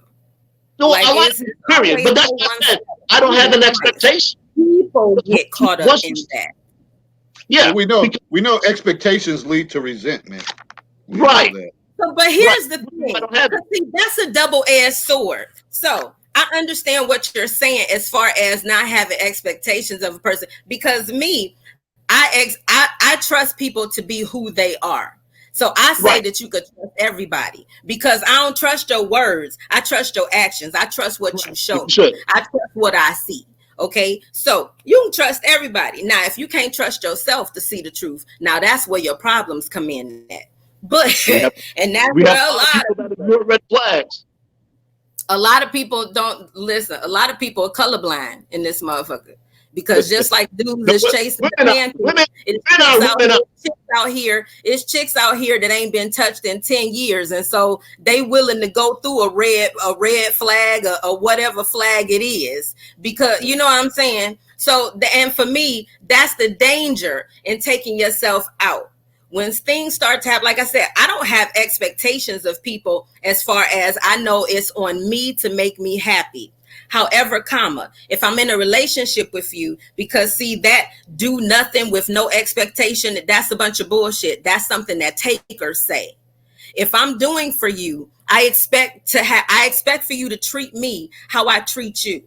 [SPEAKER 2] no,
[SPEAKER 3] Like
[SPEAKER 2] a lot of
[SPEAKER 3] it's
[SPEAKER 2] period.
[SPEAKER 3] always
[SPEAKER 2] But that's
[SPEAKER 3] so
[SPEAKER 2] what
[SPEAKER 3] one
[SPEAKER 2] I said.
[SPEAKER 3] sided.
[SPEAKER 2] I don't have
[SPEAKER 3] Jesus
[SPEAKER 2] an
[SPEAKER 3] Christ.
[SPEAKER 2] expectation.
[SPEAKER 3] People get caught up
[SPEAKER 2] Once you,
[SPEAKER 3] in that.
[SPEAKER 1] Well,
[SPEAKER 2] yeah, because,
[SPEAKER 1] we know expectations lead to resentment. We know
[SPEAKER 2] right,
[SPEAKER 1] that.
[SPEAKER 3] So, but
[SPEAKER 2] right.
[SPEAKER 3] here's the
[SPEAKER 2] I
[SPEAKER 3] thing,
[SPEAKER 2] don't have it.
[SPEAKER 3] because see, that's a double-edged sword. So I understand what you're saying as far as not having expectations of a person. Because me, I trust people to be who they are. So I say
[SPEAKER 2] Right.
[SPEAKER 3] that you could trust everybody because I don't trust your words. I trust your actions. I trust what you
[SPEAKER 2] You
[SPEAKER 3] show me.
[SPEAKER 2] should.
[SPEAKER 3] I trust what I see. Okay, so you can trust everybody. Now, if you can't trust yourself to see the truth, now that's where your problems come in at. But
[SPEAKER 2] We have
[SPEAKER 3] and that's
[SPEAKER 2] we have
[SPEAKER 3] where
[SPEAKER 2] a lot of people that ignore red flags.
[SPEAKER 3] a lot of people don't listen. A lot of people are colorblind in this motherfucker. Because just like dudes
[SPEAKER 2] No,
[SPEAKER 3] is chasing the
[SPEAKER 2] women are
[SPEAKER 3] panties,
[SPEAKER 2] women.
[SPEAKER 3] it's
[SPEAKER 2] Men
[SPEAKER 3] chicks
[SPEAKER 2] are
[SPEAKER 3] out
[SPEAKER 2] women
[SPEAKER 3] here,
[SPEAKER 2] are.
[SPEAKER 3] it's chicks out here that ain't been touched in 10 years. And so they willing to go through a red flag or whatever flag it is. Because you know what I'm saying? So and for me, that's the danger in taking yourself out. When things start to have, like I said, I don't have expectations of people as far as I know it's on me to make me happy. However, comma, if I'm in a relationship with you, because see that do nothing with no expectation, that's a bunch of bullshit. That's something that takers say. If I'm doing for you, I expect for you to treat me how I treat you.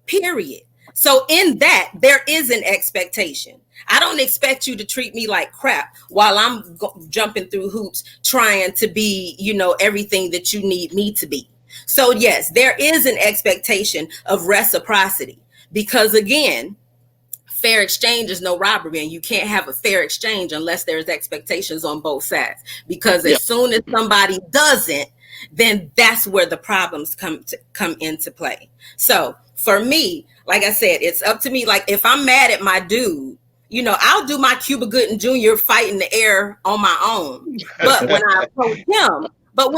[SPEAKER 3] Period. So in that, there is an expectation. I don't expect you to treat me like crap while I'm jumping through hoops trying to be, everything that you need me to be. So yes, there is an expectation of reciprocity because again, fair exchange is no robbery and you can't have a fair exchange unless there's expectations on both sides because
[SPEAKER 2] Yeah.
[SPEAKER 3] as soon as somebody doesn't, then that's where the problems come into play. So for me, like I said, it's up to me. Like if I'm mad at my dude, I'll do my Cuba Gooding Jr. fight in the air on my own. But when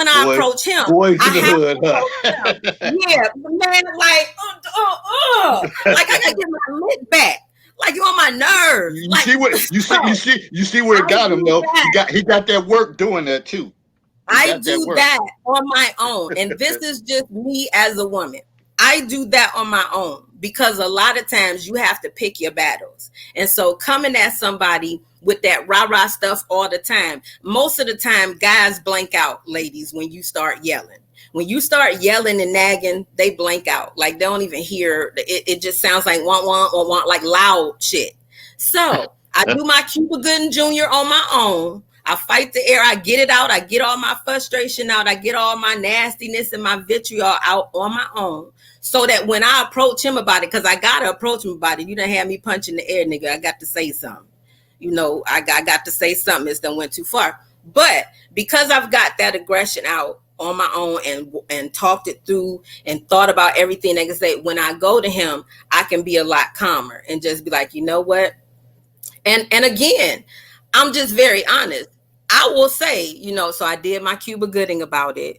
[SPEAKER 3] I approach him,
[SPEAKER 1] Boy, boys
[SPEAKER 3] I
[SPEAKER 1] in the
[SPEAKER 3] have
[SPEAKER 1] hood,
[SPEAKER 3] to approach him.
[SPEAKER 1] huh?
[SPEAKER 3] Yeah, man, like I gotta get my lick back. Like you on my nerves.
[SPEAKER 1] You
[SPEAKER 3] Like
[SPEAKER 1] see what
[SPEAKER 3] so
[SPEAKER 1] you see where it
[SPEAKER 3] I
[SPEAKER 1] got him
[SPEAKER 3] do
[SPEAKER 1] though.
[SPEAKER 3] that.
[SPEAKER 1] He got that work doing that too. He
[SPEAKER 3] I
[SPEAKER 1] got that
[SPEAKER 3] do
[SPEAKER 1] work.
[SPEAKER 3] that on my own. And this is just me as a woman. I do that on my own because a lot of times you have to pick your battles. And so coming at somebody with that rah-rah stuff all the time, most of the time guys blank out, ladies, when you start yelling. When you start yelling and nagging, they blank out. Like they don't even hear it. It just sounds like want, like loud shit. So I do my Cuba Gooding Jr. on my own. I fight the air. I get it out. I get all my frustration out. I get all my nastiness and my vitriol out on my own. So that when I approach him about it, because I got to approach him about it. You done had me punching the air, nigga. I got to say something. I got to say something. It's done went too far. But because I've got that aggression out on my own and talked it through and thought about everything, I can say when I go to him, I can be a lot calmer and just be like, you know what? And again, I'm just very honest. I will say, so I did my Cuba Gooding about it.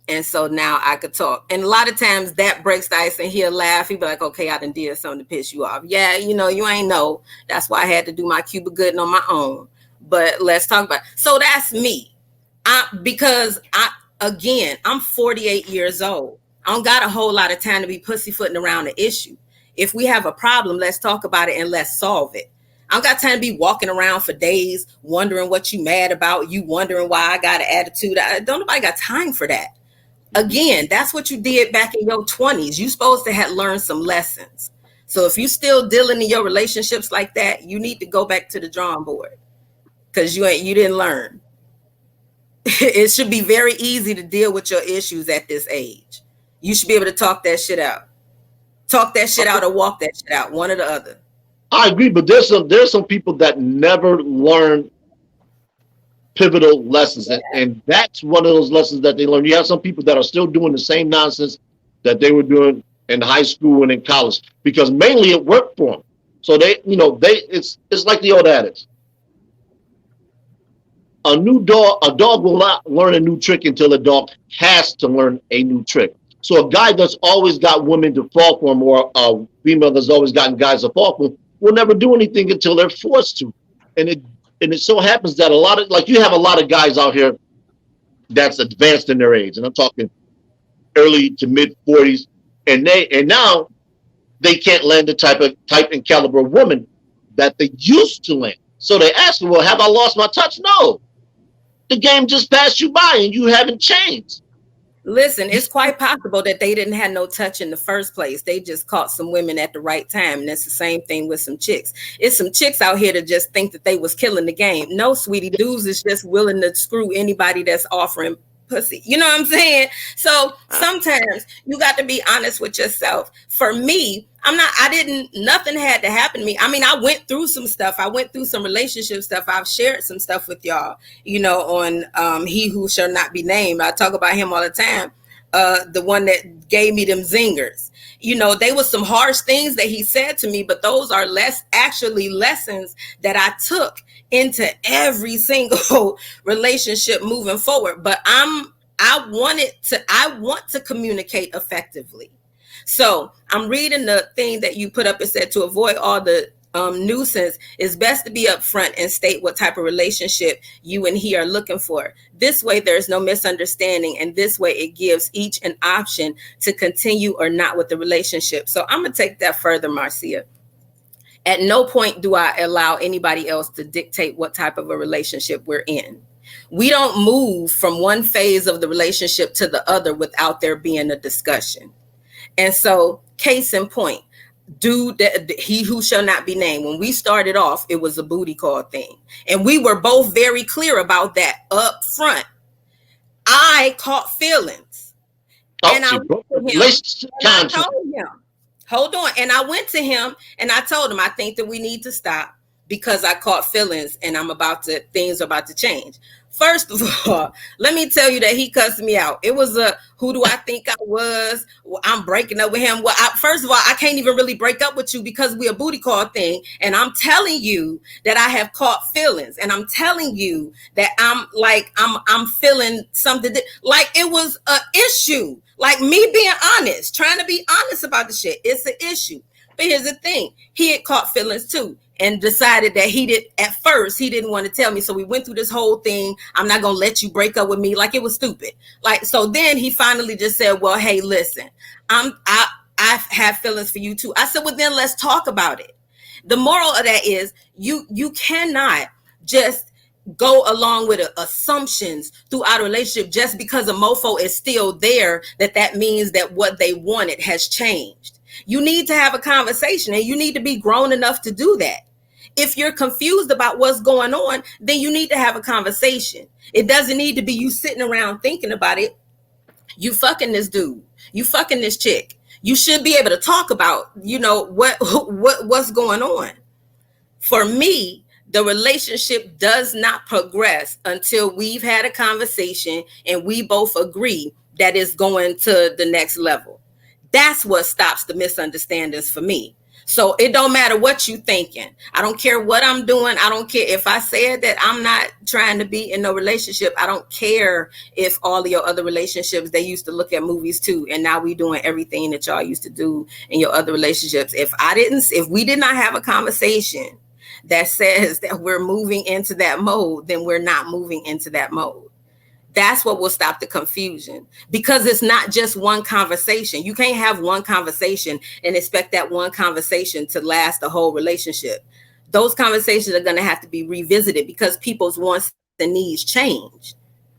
[SPEAKER 3] And so now I could talk. And a lot of times that breaks the ice and he'll laugh. He'll be like, okay, I done did something to piss you off. Yeah, you ain't know. That's why I had to do my Cuba Gooding on my own. But let's talk about it. So that's me. Because I'm 48 years old. I don't got a whole lot of time to be pussyfooting around the issue. If we have a problem, let's talk about it and let's solve it. I don't got time to be walking around for days wondering what you mad about, you wondering why I got an attitude. Don't nobody got time for that. Again, that's what you did back in your 20s. You supposed to have learned some lessons. So if you still dealing in your relationships like that, you need to go back to the drawing board because you didn't learn. It should be very easy to deal with your issues at this age. You should be able to talk that shit out. Talk that shit out or walk that shit out, one or the other.
[SPEAKER 2] I agree, but there's some people that never learn pivotal lessons, and that's one of those lessons that they learn. You have some people that are still doing the same nonsense that they were doing in high school and in college because mainly it worked for them. So it's like the old adage. A dog will not learn a new trick until a dog has to learn a new trick. So a guy that's always got women to fall for him, or a female that's always gotten guys to fall for him, will never do anything until they're forced to. And it so happens that you have a lot of guys out here that's advanced in their age, and I'm talking early to mid 40s, and now they can't land the type and caliber woman that they used to land. So they ask them, well, have I lost my touch? No. The game just passed you by and you haven't changed.
[SPEAKER 3] Listen, it's quite possible that they didn't have no touch in the first place. They just caught some women at the right time. And that's the same thing with some chicks. It's some chicks out here that just think that they was killing the game. No, sweetie, dudes is just willing to screw anybody that's offering pussy. You know what I'm saying? So sometimes you got to be honest with yourself. For me, nothing had to happen to me. I mean, I went through some stuff. I went through some relationship stuff. I've shared some stuff with y'all, on He Who Shall Not Be Named. I talk about him all the time. The one that gave me them zingers. They were some harsh things that he said to me, but those are lessons that I took into every single relationship moving forward. But I want to communicate effectively. So I'm reading the thing that you put up. It said to avoid all the nuisance, it's best to be upfront and state what type of relationship you and he are looking for. This way, there's no misunderstanding, and this way it gives each an option to continue or not with the relationship. So I'm gonna take that further, Marcia. At no point do I allow anybody else to dictate what type of a relationship we're in. We don't move from one phase of the relationship to the other without there being a discussion. And so, case in point, He Who Shall Not Be Named, when we started off, it was a booty call thing. And we were both very clear about that up front. I caught feelings. And I told him, hold on. And I went to him and I told him, I think that we need to stop because I caught feelings and things are about to change. First of all, let me tell you that he cussed me out. It was who do I think I was? Well, I'm breaking up with him. Well, first of all, I can't even really break up with you because we're a booty call thing. And I'm telling you that I have caught feelings. And I'm telling you that I'm feeling something like it was an issue. Like me being honest, trying to be honest about the shit. It's an issue. But here's the thing. He had caught feelings too. And decided that at first he didn't want to tell me. So we went through this whole thing. I'm not going to let you break up with me. Like it was stupid. So then he finally just said, well, hey, listen, I have feelings for you too. I said, well, then let's talk about it. The moral of that is you cannot just go along with assumptions throughout a relationship just because a mofo is still there, that means that what they wanted has changed. You need to have a conversation and you need to be grown enough to do that. If you're confused about what's going on, then you need to have a conversation. It doesn't need to be you sitting around thinking about it. You fucking this dude. You fucking this chick. You should be able to talk about, what's going on. For me, The relationship does not progress until we've had a conversation and we both agree that it's going to the next level. That's what stops the misunderstandings for me. So it don't matter what you thinking. I don't care what I'm doing. I don't care if I said that I'm not trying to be in no relationship. I don't care if all of your other relationships, they used to look at movies too. And now we doing everything that y'all used to do in your other relationships. If we did not have a conversation that says that we're moving into that mode, then we're not moving into that mode. That's what will stop the confusion, because it's not just one conversation. You can't have one conversation and expect that one conversation to last the whole relationship. Those conversations are going to have to be revisited because people's wants and needs change.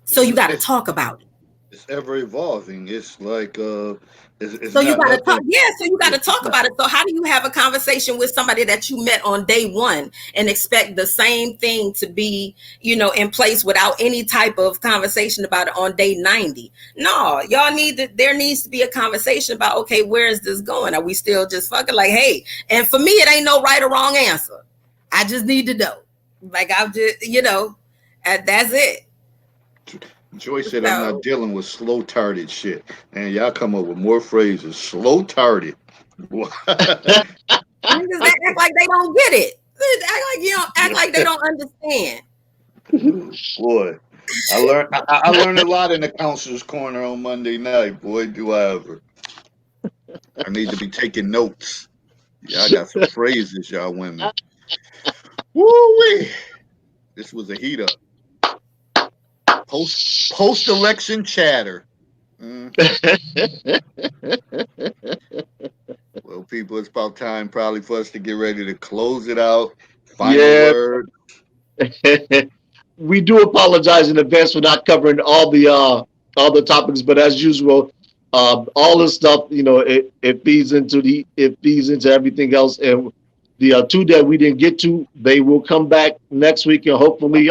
[SPEAKER 3] So you got to talk about it.
[SPEAKER 1] It's ever evolving. It's like it's
[SPEAKER 3] So you
[SPEAKER 1] not
[SPEAKER 3] got to talk.
[SPEAKER 1] nothing.
[SPEAKER 3] Yeah. So you got
[SPEAKER 1] Yeah,
[SPEAKER 3] to
[SPEAKER 1] it's
[SPEAKER 3] talk
[SPEAKER 1] not.
[SPEAKER 3] about it. So how do you have a conversation with somebody that you met on day one and expect the same thing to be, in place without any type of conversation about it on day 90? No, there needs to be a conversation about, okay, where is this going? Are we still just fucking like, hey, and for me, it ain't no right or wrong answer. I just need to know. Like I'm just, that's it.
[SPEAKER 1] Joy said, "I'm not
[SPEAKER 3] So
[SPEAKER 1] dealing with slow tarded shit." And y'all come up with more phrases. Slow tarded.
[SPEAKER 3] niggas that act like they don't get it. Act like act like they don't understand.
[SPEAKER 1] Boy, I learned a lot in the counselor's corner on Monday night. Boy, do I ever. I need to be taking notes. Y'all got some phrases, y'all women. Woo wee! This was a heat up. Post election chatter. Mm. Well, people, it's about time probably for us to get ready to close it out. Final
[SPEAKER 2] Yeah.
[SPEAKER 1] word.
[SPEAKER 2] We do apologize in advance for not covering all the topics, but as usual, all this stuff, it feeds into everything else, and the two that we didn't get to, they will come back next week, and hopefully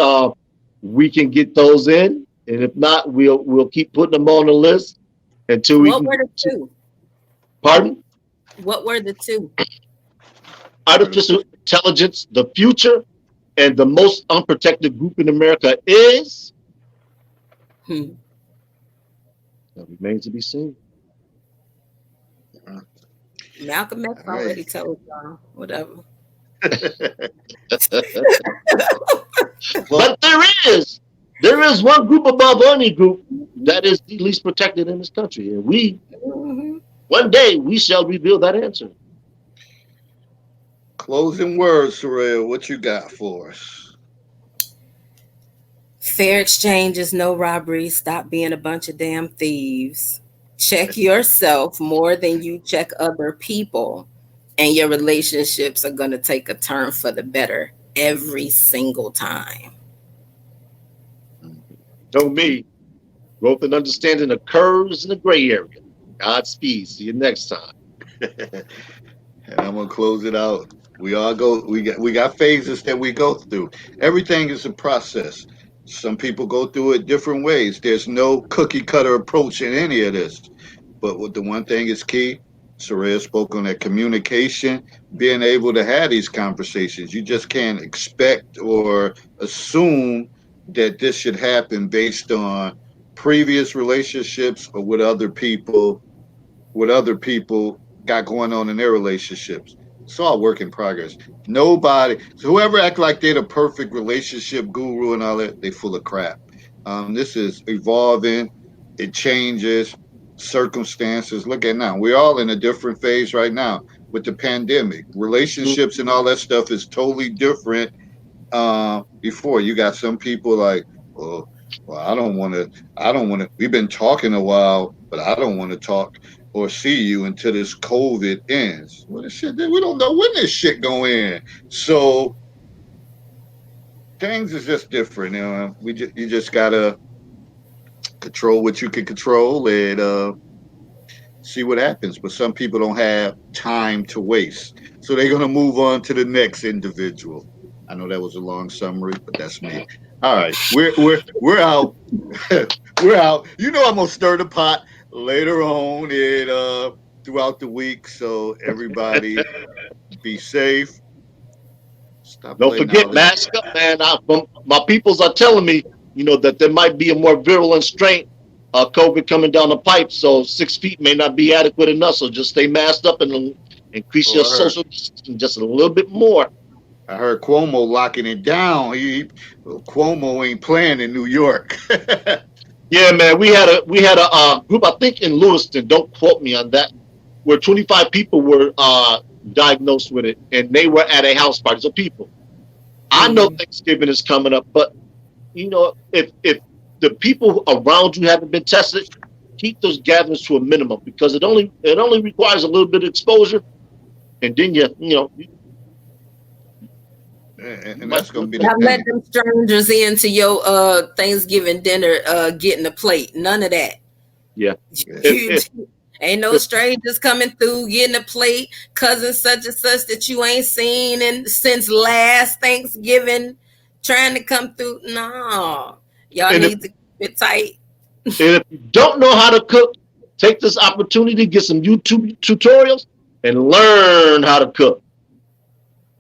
[SPEAKER 2] we can get those in, and if not, we'll keep putting them on the list until we
[SPEAKER 3] What
[SPEAKER 2] can
[SPEAKER 3] were
[SPEAKER 2] get
[SPEAKER 3] the
[SPEAKER 2] to.
[SPEAKER 3] two?
[SPEAKER 2] Pardon?
[SPEAKER 3] What were the two?
[SPEAKER 2] Artificial intelligence, the future, and the most unprotected group in America is.
[SPEAKER 3] Hmm.
[SPEAKER 2] That remains to be seen.
[SPEAKER 3] Malcolm X
[SPEAKER 1] All right.
[SPEAKER 3] already told y'all. Whatever.
[SPEAKER 1] Well,
[SPEAKER 2] But there is one group above any group that is the least protected in this country, and
[SPEAKER 3] Mhm.
[SPEAKER 2] one day we shall reveal that answer.
[SPEAKER 1] closing words, Soraya. What you got for us?
[SPEAKER 3] Fair exchange is no robbery. Stop being a bunch of damn thieves. Check yourself more than you check other people, and your relationships are going to take a turn for the better every single time.
[SPEAKER 2] Know me, growth and understanding occurs in the gray area. Godspeed. See you next time.
[SPEAKER 1] And I'm gonna close it out. We all go. We got phases that we go through. Everything is a process. Some people go through it different ways. There's no cookie cutter approach in any of this. But what the one thing is key. Soraya spoke on that communication, being able to have these conversations. You just can't expect or assume that this should happen based on previous relationships or what other people got going on in their relationships. It's all work in progress. Nobody, so whoever act like they're the perfect relationship guru and all that, they full of crap. This is evolving. It changes. Circumstances. Look at now. We're all in a different phase right now with the pandemic. Relationships and all that stuff is totally different. Before you got some people like, well, I don't want to. I don't want to. We've been talking a while, but I don't want to talk or see you until this COVID ends. Well, this shit, we don't know when this shit go in. So things is just different. You just gotta control what you can control and see what happens. But some people don't have time to waste, so they're gonna move on to the next individual. I know that was a long summary, but that's me. All right, we're out. We're out. I'm gonna stir the pot later on and throughout the week. So everybody be safe, Stop
[SPEAKER 2] Don't
[SPEAKER 1] letting all
[SPEAKER 2] forget,
[SPEAKER 1] this.
[SPEAKER 2] mask up, man. My peoples are telling me, that there might be a more virulent strain, COVID coming down the pipe. So 6 feet may not be adequate enough. So just stay masked up and increase
[SPEAKER 1] Oh,
[SPEAKER 2] your social distancing just a little bit more.
[SPEAKER 1] I heard Cuomo locking it down. Cuomo ain't playing in New York.
[SPEAKER 2] Yeah, man. We had a group, I think in Lewiston. Don't quote me on that. Where 25 people were diagnosed with it, and they were at a house party. So people, I know Thanksgiving is coming up, but if the people around you haven't been tested, keep those gatherings to a minimum because it only requires a little bit of exposure, and then you
[SPEAKER 1] And
[SPEAKER 2] might
[SPEAKER 1] that's gonna be the
[SPEAKER 3] Not let
[SPEAKER 1] thing.
[SPEAKER 3] them strangers into your Thanksgiving dinner getting a plate. None of that.
[SPEAKER 2] yeah. If,
[SPEAKER 3] You,
[SPEAKER 2] if,
[SPEAKER 3] ain't no
[SPEAKER 2] if
[SPEAKER 3] strangers coming through getting a plate, cousin such and such that you ain't seen since last Thanksgiving trying to come through. No. Y'all
[SPEAKER 2] and if,
[SPEAKER 3] need to keep it tight.
[SPEAKER 2] and if you don't know how to cook, take this opportunity, get some YouTube tutorials, and learn how to cook.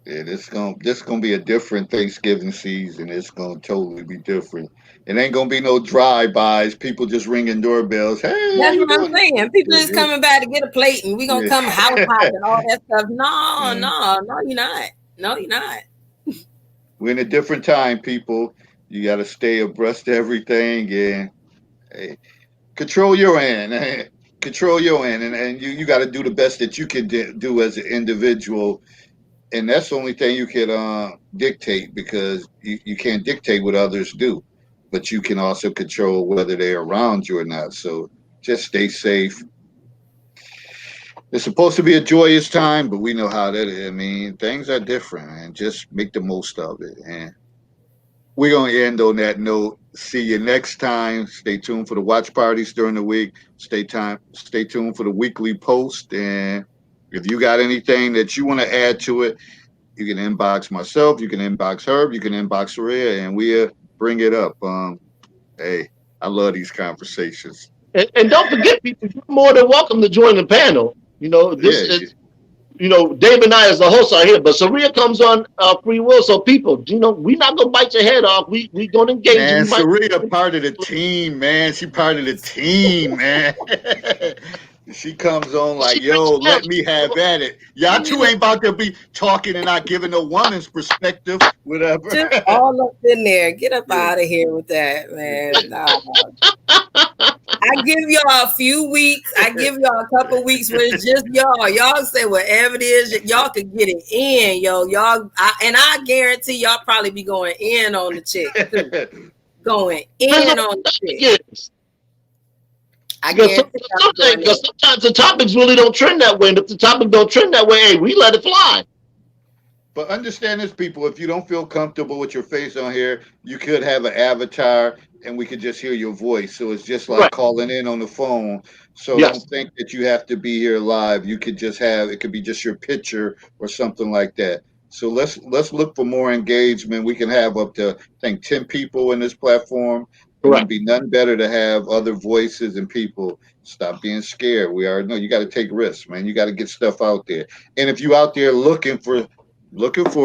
[SPEAKER 1] Yeah, this gonna be a different Thanksgiving season. It's gonna totally be different. It ain't gonna be no drive-bys. People just ringing doorbells. Hey, how
[SPEAKER 3] That's
[SPEAKER 1] you
[SPEAKER 3] what I'm
[SPEAKER 1] doing?
[SPEAKER 3] saying. People just
[SPEAKER 1] Yeah,
[SPEAKER 3] coming by to get a plate and we gonna
[SPEAKER 1] yeah.
[SPEAKER 3] come house hot and all that stuff. No,
[SPEAKER 1] Yeah.
[SPEAKER 3] no, you're not. No, you're not.
[SPEAKER 1] We're in a different time, people. You got to stay abreast of everything and hey, control your end. Control your end, and you got to do the best that you can do as an individual. And that's the only thing you can dictate because you can't dictate what others do, but you can also control whether they're around you or not. So just stay safe. It's supposed to be a joyous time, but we know how that is. I mean, things are different, and just make the most of it. And we're going to end on that note. See you next time. Stay tuned for the watch parties during the week. Stay tuned for the weekly post. And if you got anything that you want to add to it, you can inbox myself. You can inbox Herb. You can inbox Rhea, and we'll bring it up. Hey, I love these conversations.
[SPEAKER 2] And don't forget, people, you're more than welcome to join the panel. This
[SPEAKER 1] Yeah,
[SPEAKER 2] is Dave and I as the hosts are here, but Saria comes on free will. So people, we're not gonna bite your head off. We gonna engage you.
[SPEAKER 1] man,
[SPEAKER 2] We might.
[SPEAKER 1] Saria part of the team, man. She part of the team, man. She comes on
[SPEAKER 2] She
[SPEAKER 1] like,
[SPEAKER 2] brings
[SPEAKER 1] yo, let
[SPEAKER 2] family.
[SPEAKER 1] me have at it. Y'all two ain't about to be talking and not giving a woman's perspective, whatever.
[SPEAKER 3] Just all up in there. Get up
[SPEAKER 1] Yeah.
[SPEAKER 3] out of here with that, man. Nah. I give y'all a few weeks. I give y'all a couple weeks where it's just y'all. Y'all say whatever it is, y'all can get it in, yo. I guarantee y'all probably be going in on the chick too. Going
[SPEAKER 2] Depends
[SPEAKER 3] in
[SPEAKER 2] on
[SPEAKER 3] on
[SPEAKER 2] what
[SPEAKER 3] the
[SPEAKER 2] the
[SPEAKER 3] chick.
[SPEAKER 2] topic is.
[SPEAKER 3] I
[SPEAKER 2] Because
[SPEAKER 3] guarantee y'all be going in.
[SPEAKER 2] sometimes the topics really don't trend that way, and if the topic don't trend that way, hey, we let it fly.
[SPEAKER 1] But understand this, people. If you don't feel comfortable with your face on here, you could have an avatar and we could just hear your voice. So it's just like
[SPEAKER 2] Right.
[SPEAKER 1] calling in on the phone. So don't
[SPEAKER 2] Yes.
[SPEAKER 1] think that you have to be here live. You could just have it could be just your picture or something like that. So let's look for more engagement. We can have up to I think 10 people in this platform. It wouldn't
[SPEAKER 2] Correct.
[SPEAKER 1] be none better to have other voices and people. Stop being scared. We are no, you got to take risks, man. You got to get stuff out there. And if you out there looking for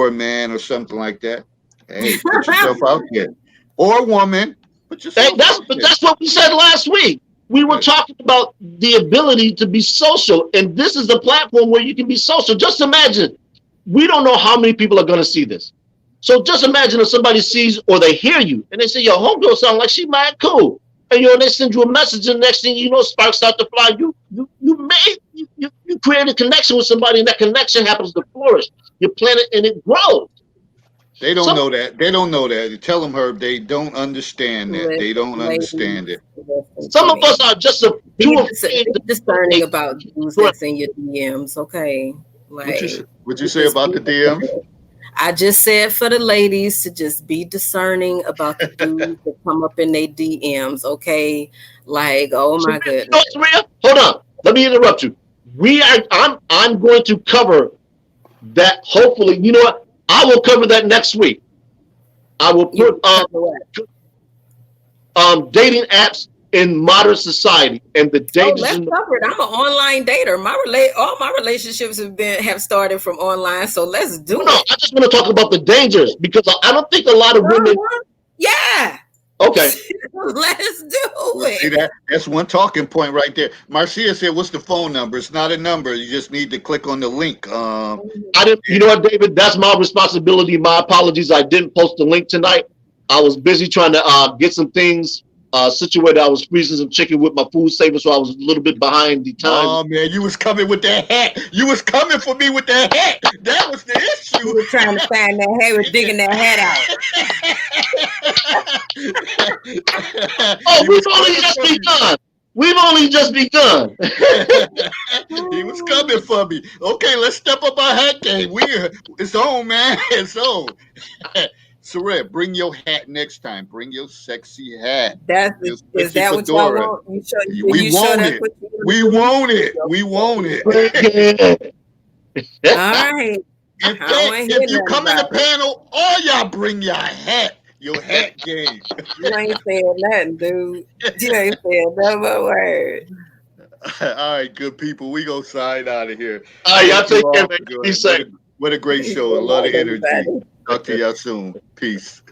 [SPEAKER 1] a man or something like that, hey, put yourself out there. Or a woman, put
[SPEAKER 2] Hey,
[SPEAKER 1] yourself
[SPEAKER 2] that's
[SPEAKER 1] out
[SPEAKER 2] but
[SPEAKER 1] there.
[SPEAKER 2] that's what we said last week. We were
[SPEAKER 1] Right.
[SPEAKER 2] talking about the ability to be social, and this is the platform where you can be social. Just imagine, we don't know how many people are going to see this. So just imagine if somebody sees or they hear you and they say, "Yo, homegirl sound like she mad cool," and they send you a message, and the next thing you know, sparks start to fly. You create a connection with somebody, and that connection happens to flourish. You plant it, and it grows.
[SPEAKER 1] They don't
[SPEAKER 2] Some
[SPEAKER 1] know that. They don't know that. Tell them, Herb, they don't understand that. They
[SPEAKER 3] Listen,
[SPEAKER 1] don't
[SPEAKER 3] ladies,
[SPEAKER 1] understand it.
[SPEAKER 3] listen to
[SPEAKER 2] some of
[SPEAKER 3] me.
[SPEAKER 2] us are just too afraid
[SPEAKER 3] Be
[SPEAKER 2] to
[SPEAKER 3] discerning
[SPEAKER 2] say,
[SPEAKER 3] about dudes
[SPEAKER 2] "Go ahead."
[SPEAKER 3] that's in your DMs, okay? Like,
[SPEAKER 1] What you say
[SPEAKER 3] just
[SPEAKER 1] about
[SPEAKER 3] be
[SPEAKER 1] the DMs?
[SPEAKER 3] discerning. I just said for the ladies to just be discerning about the dudes that come up in their DMs, okay? Like, oh
[SPEAKER 2] So,
[SPEAKER 3] my goodness.
[SPEAKER 2] Maria, hold on. Let me interrupt you. I'm going to cover that. Hopefully, you know what? I will cover that next week. I will
[SPEAKER 3] You
[SPEAKER 2] put
[SPEAKER 3] cover what?
[SPEAKER 2] dating apps in modern society and the
[SPEAKER 3] Oh,
[SPEAKER 2] dangers
[SPEAKER 3] let's
[SPEAKER 2] in the
[SPEAKER 3] cover it. I'm an online dater. All my relationships have started from online. So let's do
[SPEAKER 2] no,
[SPEAKER 3] it.
[SPEAKER 2] I just want to talk about the dangers because I don't think a lot of women.
[SPEAKER 3] Yeah.
[SPEAKER 2] Okay.
[SPEAKER 3] Let's do
[SPEAKER 1] See
[SPEAKER 3] it.
[SPEAKER 1] that's one talking point right there. Marcia said, "What's the phone number?" It's not a number. You just need to click on the link.
[SPEAKER 2] I didn't. You know what, David? That's my responsibility. My apologies. I didn't post the link tonight. I was busy trying to get some things situated. I was freezing some chicken with my food saver, so I was a little bit behind the times.
[SPEAKER 1] Oh man, you was coming with that hat. You was coming for me with that hat. That was the issue.
[SPEAKER 3] You were trying to find that hair, was digging that hat
[SPEAKER 1] out.
[SPEAKER 2] Oh, we've only just begun. We've only just begun.
[SPEAKER 1] He was coming for me. Okay, let's step up our hat game. It's on, man. It's on. Saret, bring your hat next time. Bring your sexy hat. Your
[SPEAKER 3] Is
[SPEAKER 1] sexy
[SPEAKER 3] that what y'all
[SPEAKER 1] fedora.
[SPEAKER 3] want? You sure?
[SPEAKER 1] We
[SPEAKER 3] You sure
[SPEAKER 1] want
[SPEAKER 3] that's
[SPEAKER 1] it.
[SPEAKER 3] what you want?
[SPEAKER 1] We want it. We want it.
[SPEAKER 3] All right.
[SPEAKER 1] In
[SPEAKER 3] I don't
[SPEAKER 1] fact,
[SPEAKER 3] want to hear
[SPEAKER 1] if you
[SPEAKER 3] nothing
[SPEAKER 1] come in the
[SPEAKER 3] about it.
[SPEAKER 1] panel, all y'all bring your hat. Your hat game.
[SPEAKER 3] You ain't saying nothing, dude. You ain't saying no more word.
[SPEAKER 1] All right, good people. We go sign out of here.
[SPEAKER 2] All right, y'all
[SPEAKER 1] Thank you
[SPEAKER 2] take care,
[SPEAKER 1] all
[SPEAKER 2] man.
[SPEAKER 1] for
[SPEAKER 2] Be
[SPEAKER 1] joining.
[SPEAKER 2] safe.
[SPEAKER 1] What a great show. A lot of energy. Talk to y'all soon. Peace.